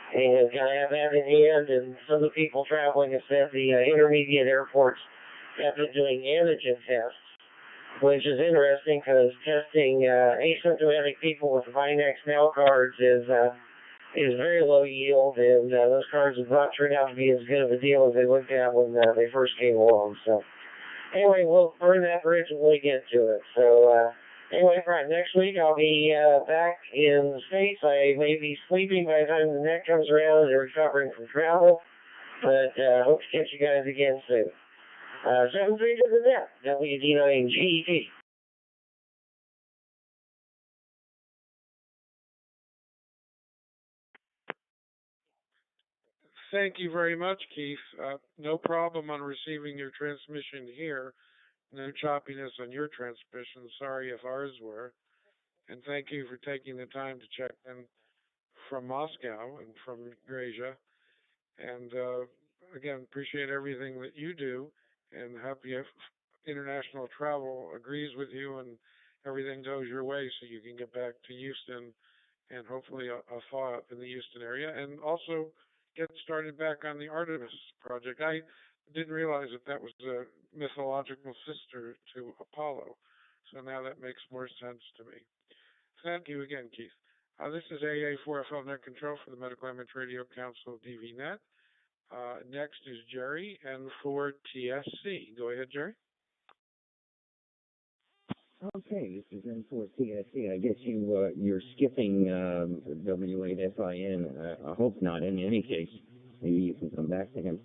and gotta have that in hand, and some of the people traveling have said the intermediate airports have been doing antigen tests, which is interesting because testing asymptomatic people with Vinex Now cards is very low yield, and those cards have not turned out to be as good of a deal as they looked at when they first came along. So anyway, we'll burn that bridge when we get to it. So anyway, right, next week I'll be back in the States. I may be sleeping by the time the net comes around and recovering from travel, but hope to catch you guys again soon. 7-3 to the net, WD9GET. Thank you very much, Keith. No problem on receiving your transmission here. No choppiness on your transmission. Sorry if ours were. And thank you for taking the time to check in from Moscow and from Eurasia. And again, appreciate everything that you do, and happy if international travel agrees with you and everything goes your way so you can get back to Houston and hopefully a thaw up in the Houston area, and also get started back on the Artemis project. I didn't realize that was a mythological sister to Apollo, so now that makes more sense to me. Thank you again, Keith. This is AA4FL Net Control for the Medical Amateur Radio Council DVNet. Next is Jerry, and for TSC. Go ahead, Jerry. Okay, this is N4TSC. I guess you're skipping W8FIN. I hope not. In any case, maybe you can come back to him.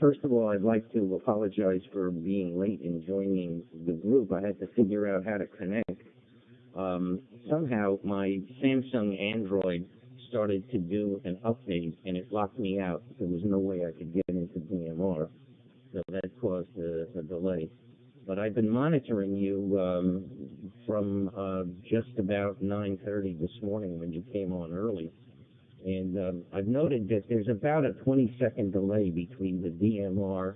First of all, I'd like to apologize for being late in joining the group. I had to figure out how to connect. Somehow my Samsung Android started to do an update and it locked me out. There was no way I could get into DMR, so that caused a delay. But I've been monitoring you from just about 9:30 this morning when you came on early. And I've noted that there's about a 20-second delay between the DMR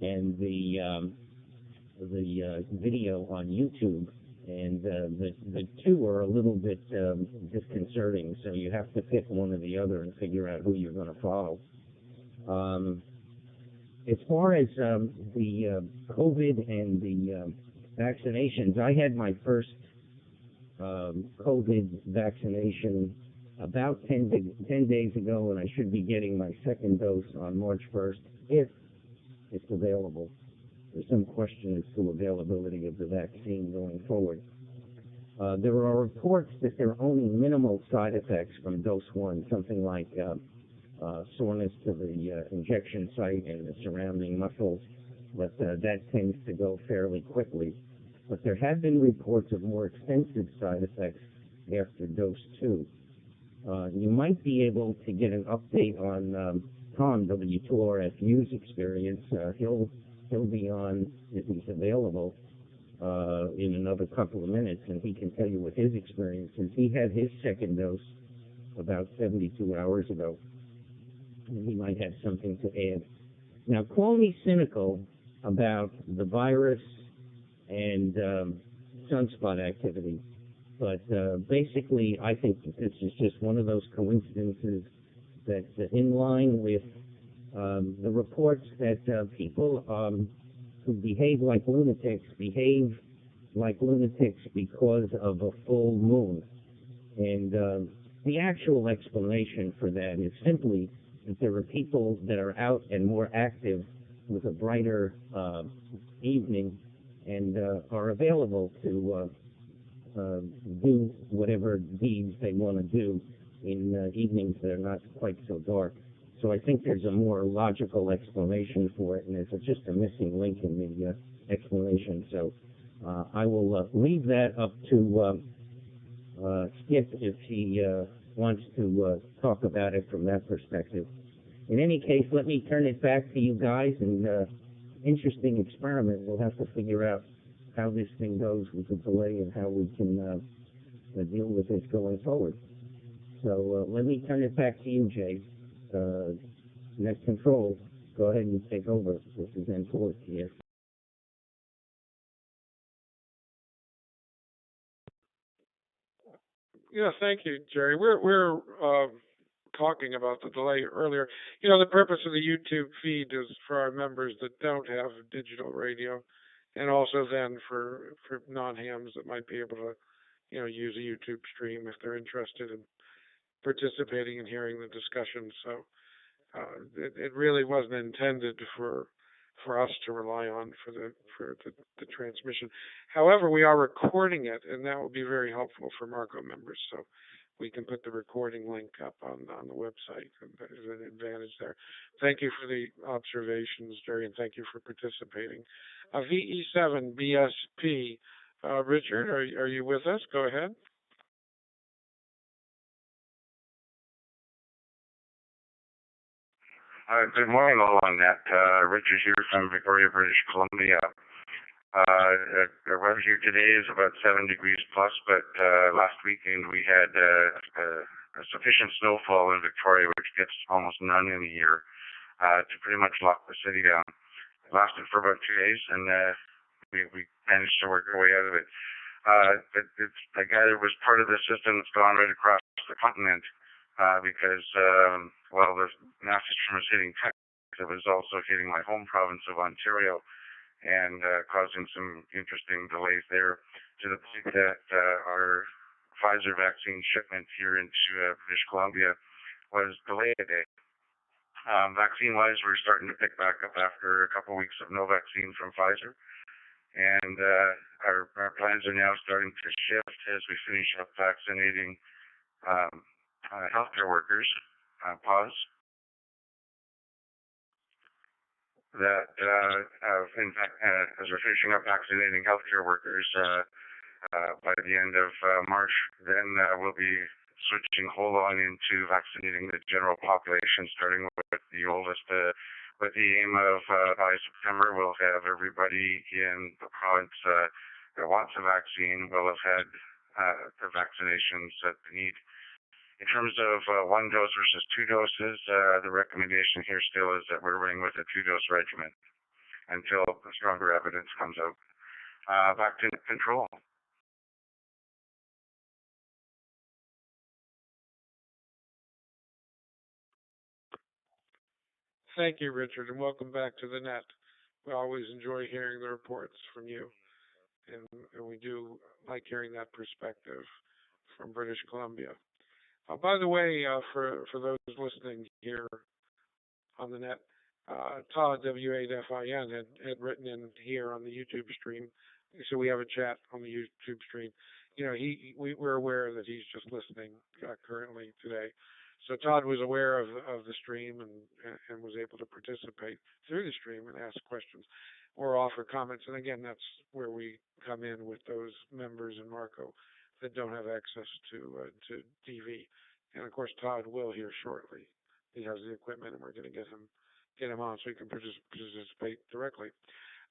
and the video on YouTube. And the two are a little bit disconcerting, so you have to pick one or the other and figure out who you're going to follow. As far as the COVID and the vaccinations, I had my first COVID vaccination about 10 days ago, and I should be getting my second dose on March 1st, if it's available. There's some question as to availability of the vaccine going forward. There are reports that there are only minimal side effects from dose 1, something like soreness to the injection site and the surrounding muscles, but that tends to go fairly quickly. But there have been reports of more extensive side effects after dose 2. You might be able to get an update on Tom, W2RFU's experience. He'll be on, if he's available, in another couple of minutes, and he can tell you what his experience is. He had his second dose about 72 hours ago, and he might have something to add. Now, call me cynical about the virus and sunspot activity, but basically I think that this is just one of those coincidences that's in line with the reports that people who behave like lunatics because of a full moon. And the actual explanation for that is simply that there are people that are out and more active with a brighter evening and are available to do whatever deeds they want to do in evenings that are not quite so dark. So I think there's a more logical explanation for it, and there's just a missing link in the explanation. So I will leave that up to Skip if he wants to talk about it from that perspective. In any case, let me turn it back to you guys, and interesting experiment. We'll have to figure out how this thing goes with the delay and how we can deal with this going forward. So let me turn it back to you, Jay. Net control, go ahead and take over. This is N4 here. Yeah, thank you, Jerry. We're talking about the delay earlier. You know, the purpose of the YouTube feed is for our members that don't have digital radio, and also then for non-hams that might be able to, use a YouTube stream if they're interested in participating and hearing the discussion. So it really wasn't intended for us to rely on for the transmission. However, we are recording it, and that will be very helpful for Marco members. So we can put the recording link up on the website. And there's an advantage there. Thank you for the observations, Jerry, and thank you for participating. VE7BSP, Richard, are you with us? Go ahead. Good morning, all on that. Richard here from Victoria, British Columbia. The weather here today is about 7 degrees plus, but last weekend we had a sufficient snowfall in Victoria, which gets almost none in a year, to pretty much lock the city down. It lasted for about 2 days, and we managed to work our way out of it. I gather it was part of the system that's gone right across the continent. Because while the NAF system was hitting Texas, it was also hitting my home province of Ontario and causing some interesting delays there, to the point that our Pfizer vaccine shipment here into British Columbia was delayed a day. Vaccine-wise, we're starting to pick back up after a couple of weeks of no vaccine from Pfizer. And our plans are now starting to shift as we finish up vaccinating healthcare workers. Pause. That in fact, as we're finishing up vaccinating healthcare workers by the end of March, then we'll be switching whole on into vaccinating the general population, starting with the oldest, with the aim of by September we'll have everybody in the province that wants a vaccine will have had the vaccinations that they need. In terms of 1 dose versus 2 doses, the recommendation here still is that we're running with a 2-dose regimen until stronger evidence comes out. Back to control. Thank you, Richard, and welcome back to the net. We always enjoy hearing the reports from you, and we do like hearing that perspective from British Columbia. By the way, for those listening here on the net, Todd, W8FIN, had written in here on the YouTube stream, so we have a chat on the YouTube stream. You know, we're aware that he's just listening currently today. So Todd was aware of the stream and was able to participate through the stream and ask questions or offer comments. And again, that's where we come in with those members in Marco that don't have access to TV. And of course, Todd will here shortly. He has the equipment, and we're going to get him on so he can participate directly.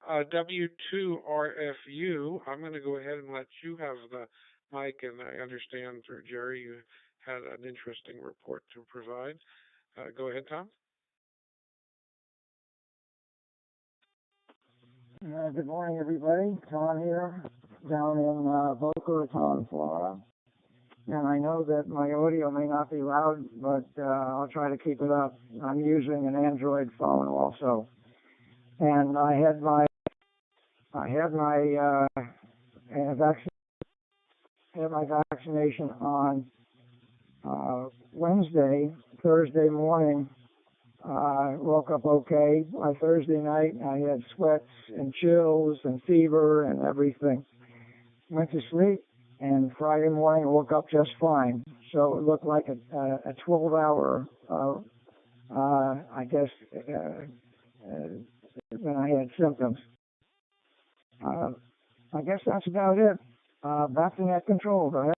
W2RFU, I'm going to go ahead and let you have the mic, and I understand through Jerry you had an interesting report to provide. Go ahead, Tom. Good morning, everybody. Tom here, down in Boca Raton, Florida. And I know that my audio may not be loud, but I'll try to keep it up. I'm using an Android phone also. And I had my vaccination on Wednesday. Thursday morning, woke up okay. By Thursday night, I had sweats and chills and fever and everything. Went to sleep, and Friday morning I woke up just fine. So it looked like a 12-hour, I guess, when I had symptoms. I guess that's about it. Back to net control. Go ahead.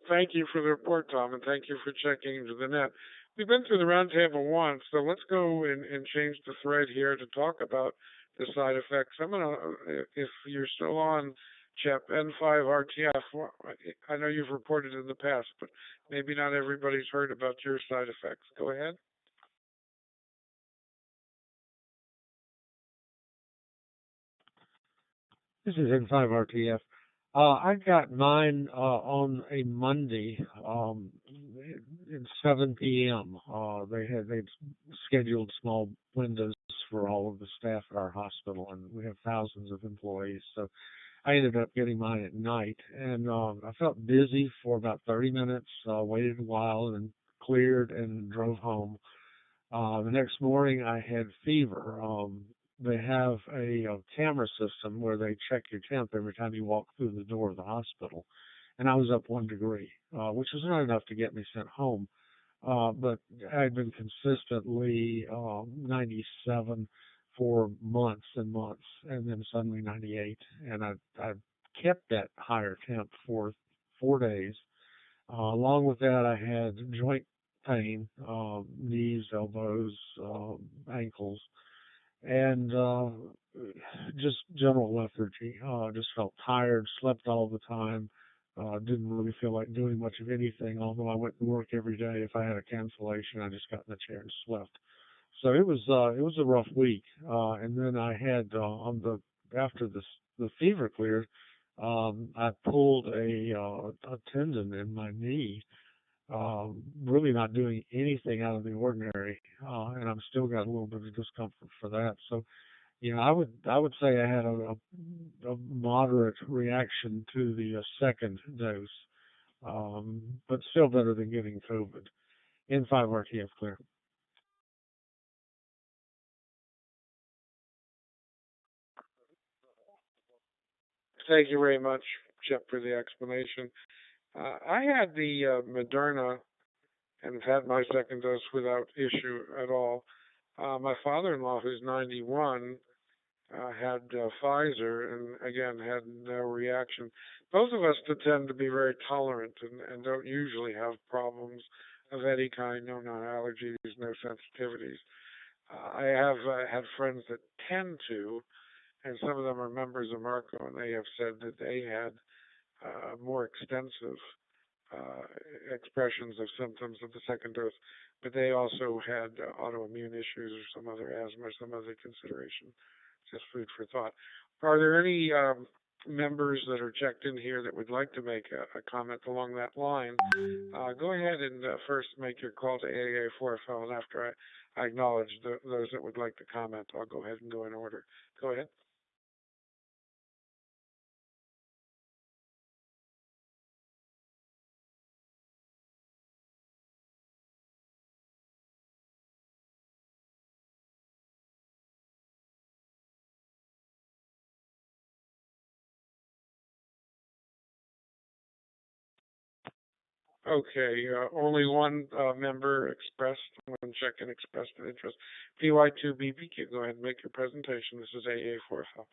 Thank you for the report, Tom, and thank you for checking into the net. We've been through the roundtable once, so let's go and change the thread here to talk about the side effects. I'm going to, if you're still on, Chep, N5RTF, I know you've reported in the past, but maybe not everybody's heard about your side effects. Go ahead. This is N5RTF. I got mine on a Monday at 7 p.m. They'd scheduled small windows for all of the staff at our hospital, and we have thousands of employees. So I ended up getting mine at night, and I felt dizzy for about 30 minutes, waited a while, and cleared and drove home. The next morning I had fever. They have a camera system where they check your temp every time you walk through the door of the hospital. And I was up 1 degree, which was not enough to get me sent home. But I'd been consistently 97 for months and months, and then suddenly 98. And I kept that higher temp for 4 days. Along with that, I had joint pain, knees, elbows, ankles, and just general lethargy. Just felt tired, slept all the time, didn't really feel like doing much of anything, although I went to work every day. If I had a cancellation, I just got in the chair and slept. So it was a rough week. And then I had after the fever cleared, I pulled a tendon in my knee. Really not doing anything out of the ordinary, and I'm still got a little bit of discomfort for that. So, I would say I had a moderate reaction to the second dose, but still better than getting COVID. N5RTF clear. Thank you very much, Chip, for the explanation. I had the Moderna and have had my second dose without issue at all. My father-in-law, who's 91, had Pfizer and again had no reaction. Both of us tend to be very tolerant and don't usually have problems of any kind, no allergies, no sensitivities. I have had friends that tend to, and some of them are members of Marco, and they have said that they had more extensive uh, expressions of symptoms of the second dose, but they also had autoimmune issues or some other asthma or some other consideration. Just food for thought. Are there any members that are checked in here that would like to make a comment along that line? Go ahead and first make your call to AA4FL, and after I acknowledge those that would like to comment, I'll go ahead and go in order. Go ahead. Okay, only one member expressed, one check-in expressed an interest. PY2BBQ, go ahead and make your presentation. This is AA4FL.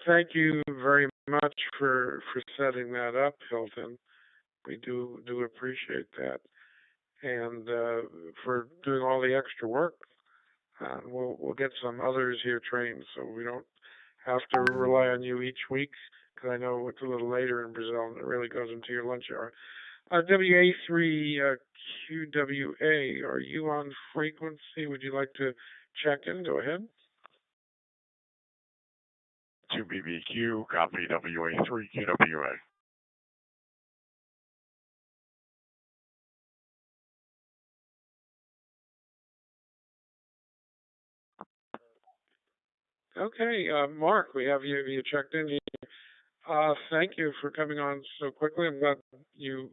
Thank you very much for setting that up, Hilton. We do appreciate that, and for doing all the extra work. We'll get some others here trained, so we don't have to rely on you each week. Because I know it's a little later in Brazil, and it really goes into your lunch hour. WA3 QWA, are you on frequency? Would you like to check in? Go ahead. 2BBQ, copy WA3 QWA. Okay, Mark, we have you checked in. Thank you for coming on so quickly. I'm glad you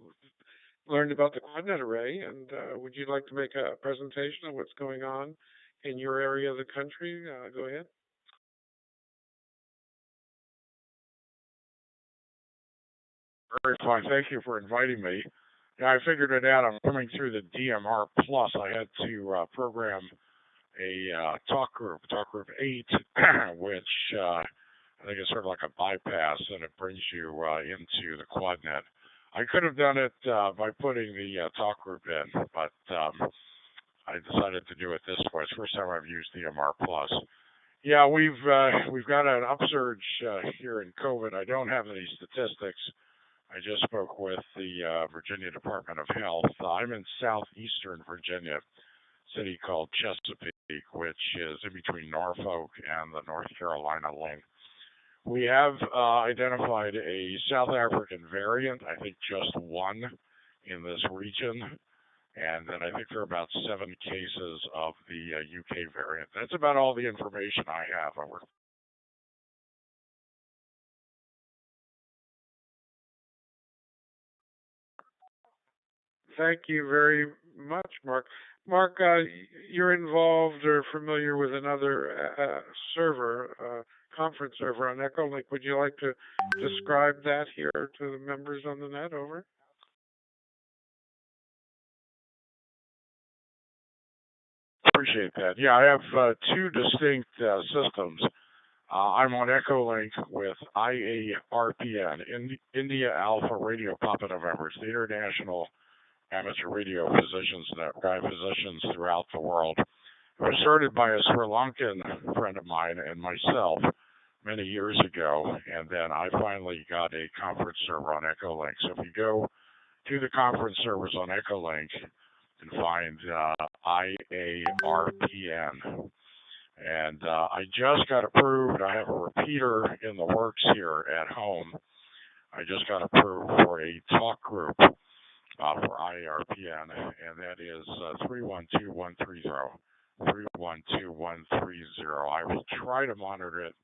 learned about the QuadNet array. And would you like to make a presentation of what's going on in your area of the country? Go ahead. Very fine. Thank you for inviting me. Yeah, I figured it out. I'm coming through the DMR Plus. I had to program a talk group 8, which I think is sort of like a bypass, and it brings you into the QuadNet. I could have done it by putting the talk group in, but I decided to do it this way. It's the first time I've used DMR Plus. Yeah, we've got an upsurge here in COVID. I don't have any statistics. I just spoke with the Virginia Department of Health. I'm in southeastern Virginia, a city called Chesapeake, which is in between Norfolk and the North Carolina link. We have identified a South African variant, I think just one in this region, and then I think there are about 7 cases of the UK variant. That's about all the information I have. Over. Thank you very much, Mark. Mark, you're involved or familiar with another server, conference server on Echolink. Would you like to describe that here to the members on the net? Over. Appreciate that. Yeah, I have 2 distinct systems. I'm on Echolink with IARPN, India Alpha Radio Papa November. It's the International Amateur Radio Physicians Network, physicians throughout the world. It was started by a Sri Lankan friend of mine and myself many years ago, and then I finally got a conference server on Echolink. So if you go to the conference servers on Echolink, you can find IARPN. And I just got approved. I have a repeater in the works here at home. I just got approved for a talk group for IARPN, and that is 312130. 312130. I will try to monitor it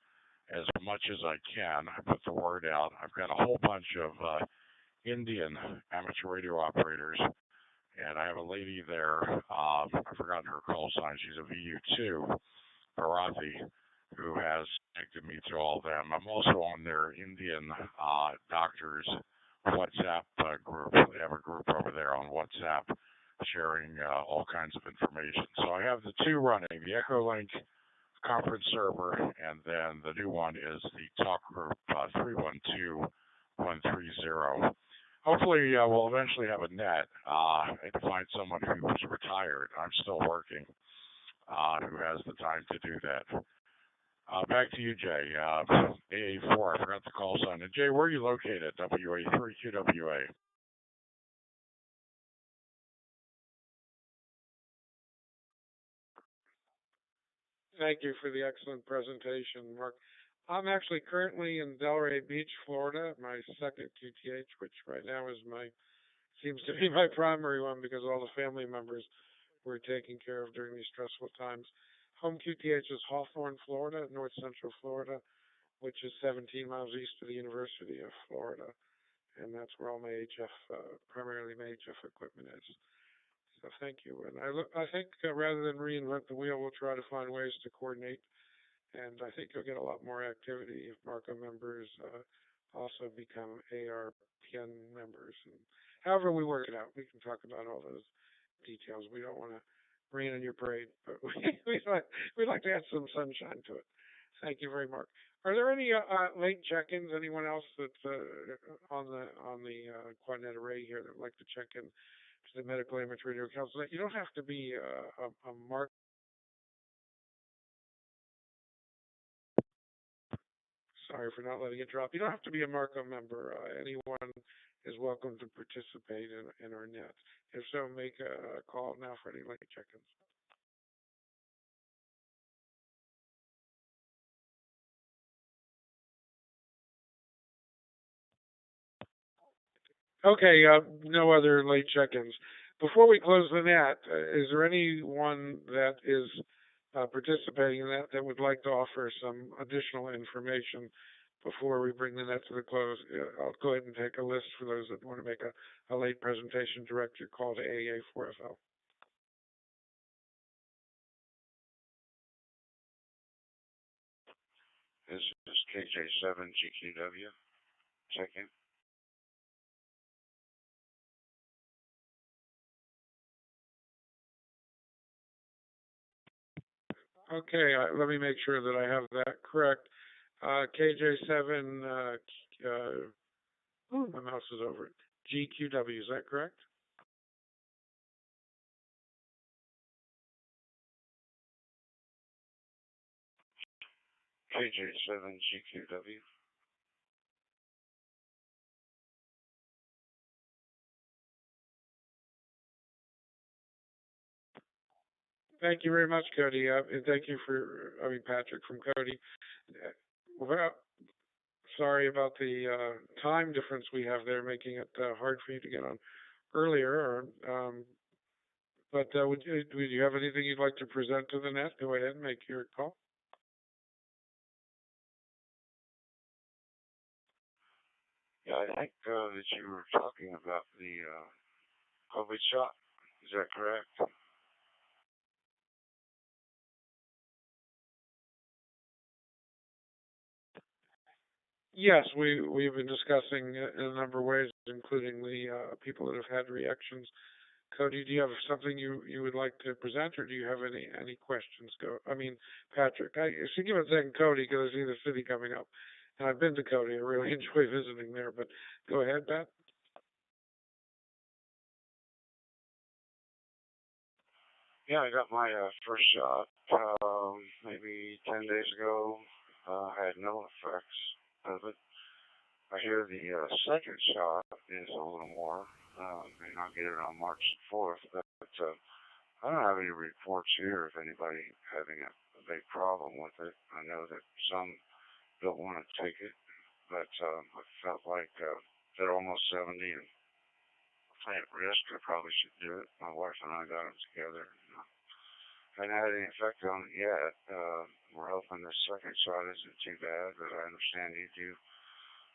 as much as I can. I put the word out. I've got a whole bunch of Indian amateur radio operators, and I have a lady there. I've forgotten her call sign. She's a VU2, Bharati, who has connected me to all of them. I'm also on their Indian doctors WhatsApp group. They have a group over there on WhatsApp sharing all kinds of information. So I have the 2 running, the Echolink conference server, and then the new one is the talk group 312130. Hopefully we'll eventually have a net. I had to find someone who's retired. I'm still working, who has the time to do that. Back to you, Jay. AA4, I forgot the call sign. And Jay, where are you located? WA3 QWA. Thank you for the excellent presentation, Mark. I'm actually currently in Delray Beach, Florida, my second QTH, which right now seems to be my primary one because all the family members we're taking care of during these stressful times. Home QTH is Hawthorne, Florida, North Central Florida, which is 17 miles east of the University of Florida. And that's where all my primarily my HF equipment is. So thank you. And I think rather than reinvent the wheel, we'll try to find ways to coordinate. And I think you'll get a lot more activity if MARCO members also become ARPN members. And however we work it out, we can talk about all those details. We don't want to rain on your parade, but we'd like to add some sunshine to it. Thank you very much. Are there any late check-ins? Anyone else that's on the QuadNet array here that would like to check in to the Medical Amateur Radio Council? You don't have to be a mark. Sorry for not letting it drop. You don't have to be a MARCO member. Anyone is welcome to participate in our net. If so, make a call now for any late check-ins. Okay, no other late check-ins. Before we close the net, is there anyone that is participating in that would like to offer some additional information before we bring the net to the close? I'll go ahead and take a list for those that want to make a late presentation. Direct your call to AA4FL. This is KJ7GQW. Second. Okay, let me make sure that I have that correct. KJ7, my mouse is over it. GQW, is that correct? KJ7GQW. Thank you very much, Cody. And thank you Patrick from Cody. Well, sorry about the time difference we have there, making it hard for you to get on earlier. But would you have anything you'd like to present to the net? Go ahead and make your call. Yeah, I think that you were talking about the COVID shot. Is that correct? Yes, we've been discussing in a number of ways, including the people that have had reactions. Cody, do you have something you would like to present, or do you have any questions? Patrick, I should give a second, Cody, because I see the city coming up, and I've been to Cody. I really enjoy visiting there. But go ahead, Pat. Yeah, I got my first shot maybe 10 days ago. I had no effects of it. I hear the second shot is a little more, and I'll get it on March 4th. But I don't have any reports here of anybody having a big problem with it. I know that some don't want to take it, but I felt like they're almost 70 and at risk. I probably should do it. My wife and I got it together. Haven't had any effect on it yet. We're hoping the second shot isn't too bad, but I understand you do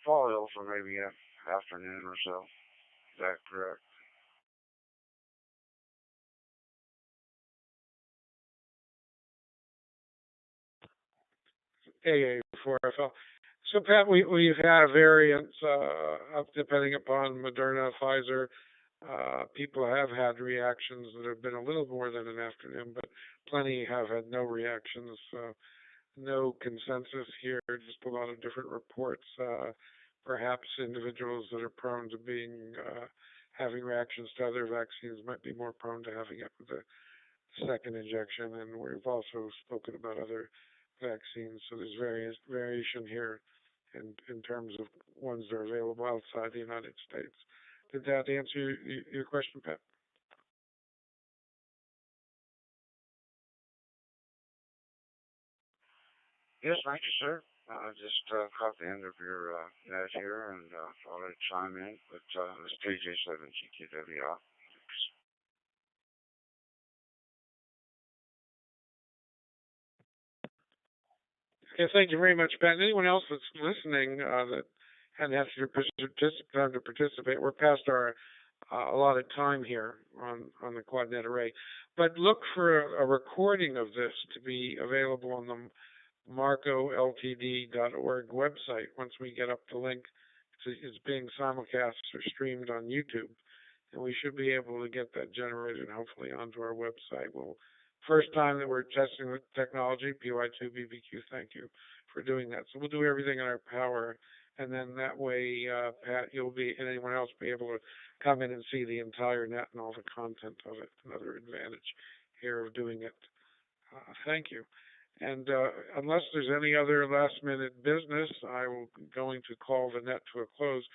fall ill for maybe an afternoon or so. Is that correct? AA4FL. So, Pat, we've had variants depending upon Moderna, Pfizer. People have had reactions that have been a little more than an afternoon, but plenty have had no reactions. No consensus here, just a lot of different reports. Perhaps individuals that are prone to having reactions to other vaccines might be more prone to having it with the second injection. And we've also spoken about other vaccines, so there's variation here in terms of ones that are available outside the United States. Did that answer your question, Pat? Yes, thank you, sir. I just caught the end of your ad here and thought I'd chime in, but it's KJ7GQW. Okay, thank you very much, Pat. Anyone else that's listening that hadn't had time to participate, we're past our allotted time here on the QuadNet array. But look for a recording of this to be available on the marcoltd.org website once we get up the link. It's being simulcast or streamed on YouTube, and we should be able to get that generated hopefully onto our website. First time that we're testing the technology, PY2BBQ, thank you for doing that. So we'll do everything in our power, and then that way, Pat, you'll be, and anyone else be able to come in and see the entire net and all the content of it. Another advantage here of doing it. Thank you. And unless there's any other last-minute business, I'm going to call the net to a close.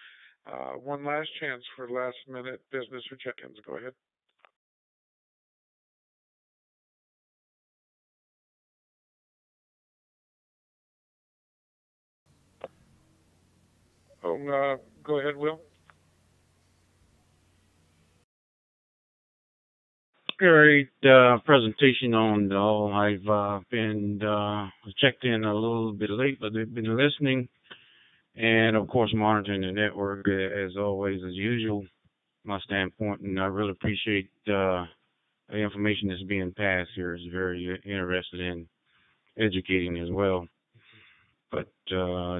One last chance for last minute business or check-ins. Go ahead. Oh, go ahead, Will. Great presentation on all. I've been checked in a little bit late, but I've been listening and, of course, monitoring the network as always, as usual, my standpoint. And I really appreciate the information that's being passed here. Is very interested in educating as well. But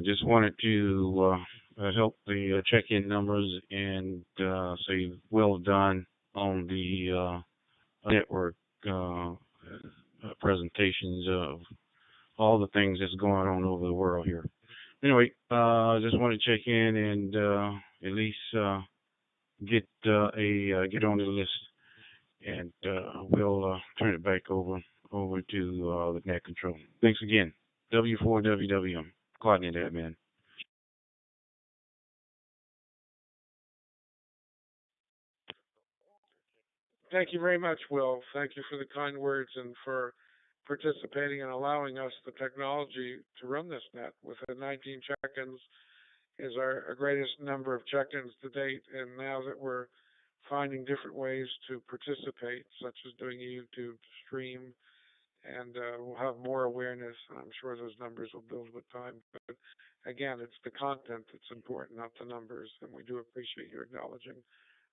just wanted to help the check-in numbers and say well done on the network presentations of all the things that's going on over the world here. Anyway, just want to check in and at least get get on the list, and we'll turn it back over to the net control. Thanks again. W4WWM, Quadnet Admin. Thank you very much, Will. Thank you for the kind words and for participating and allowing us the technology to run this net. With the 19 check-ins is our greatest number of check-ins to date, and now that we're finding different ways to participate, such as doing a YouTube stream, and we'll have more awareness. I'm sure those numbers will build with time. But again, it's the content that's important, not the numbers, and we do appreciate you acknowledging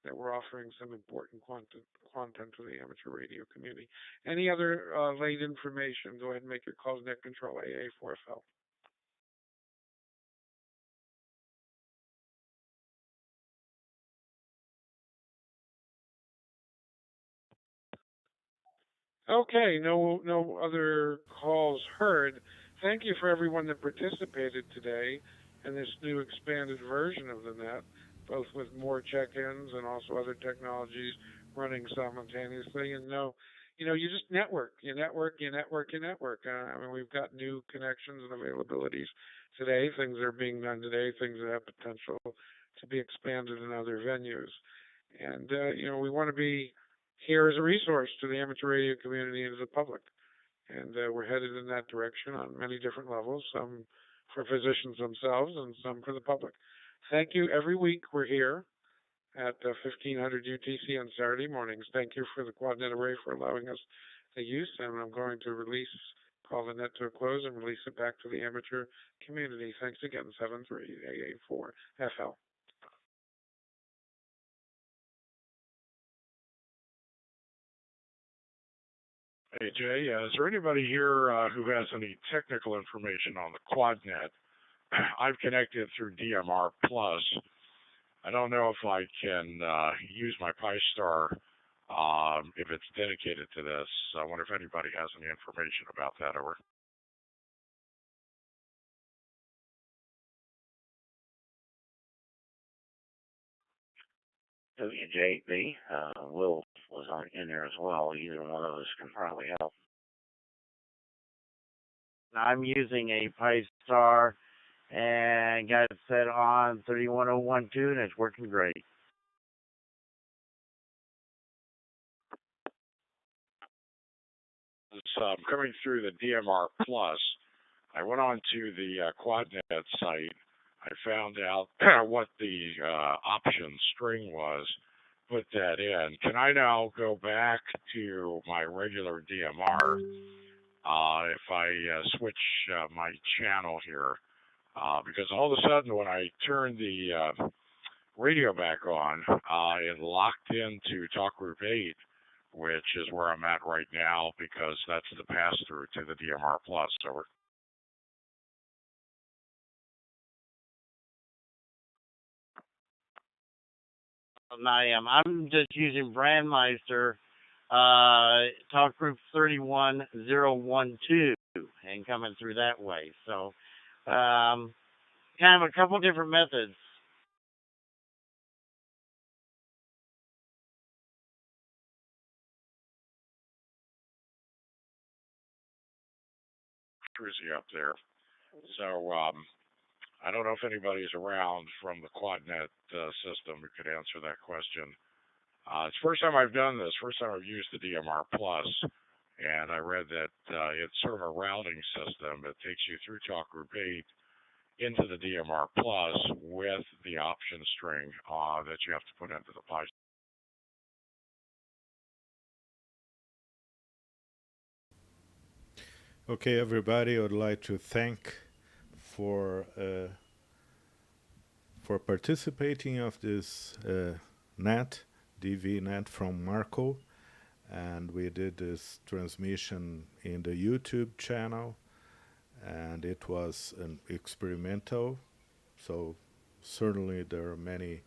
that we're offering some important content to the amateur radio community. Any other late information? Go ahead and make your calls. Net Control AA4FL. Okay, no other calls heard. Thank you for everyone that participated today in this new expanded version of the net, both with more check-ins and also other technologies running simultaneously. And you just network. You network. I mean, we've got new connections and availabilities today. Things are being done today. Things that have potential to be expanded in other venues. And we want to be here as a resource to the amateur radio community and to the public. And we're headed in that direction on many different levels, some for physicians themselves and some for the public. Thank you. Every week we're here at 1500 UTC on Saturday mornings. Thank you for the Quadnet Array for allowing us the use, and I'm going to call the net to a close and release it back to the amateur community. Thanks again, 73884FL. Hey, Jay, is there anybody here who has any technical information on the QuadNet? I've connected through DMR Plus. I don't know if I can use my Pi-Star if it's dedicated to this. I wonder if anybody has any information about that. Over. WJB, Will was in there as well. Either one of us can probably help. I'm using a Pi-Star and got it set on 31012, and it's working great. It's coming through the DMR Plus. I went on to the QuadNet site. I found out what the option string was, put that in. Can I now go back to my regular DMR if I switch my channel here? Because all of a sudden when I turned the radio back on, it locked into Talk Group 8, which is where I'm at right now because that's the pass-through to the DMR Plus. Over. I'm just using Brandmeister Talk Group 31012 and coming through that way. So kind of a couple different methods. Up there. So I don't know if anybody's around from the QuadNet system who could answer that question. It's the first time I've done this, first time I've used the DMR Plus, and I read that it's sort of a routing system. It takes you through Talk Group 8 into the DMR Plus with the option string that you have to put into the PI. Okay, everybody, I would like to thank for participating of this net, DV net from Marco, and we did this transmission in the YouTube channel, and it was an experimental, so certainly there are many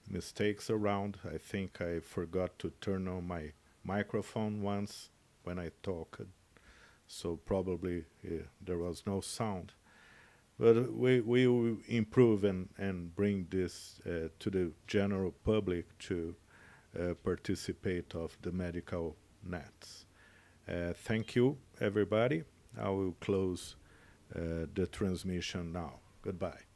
mistakes around. I think I forgot to turn on my microphone once when I talked, so probably there was no sound. But we will improve and bring this to the general public to participate of the medical nets. Thank you, everybody. I will close the transmission now. Goodbye.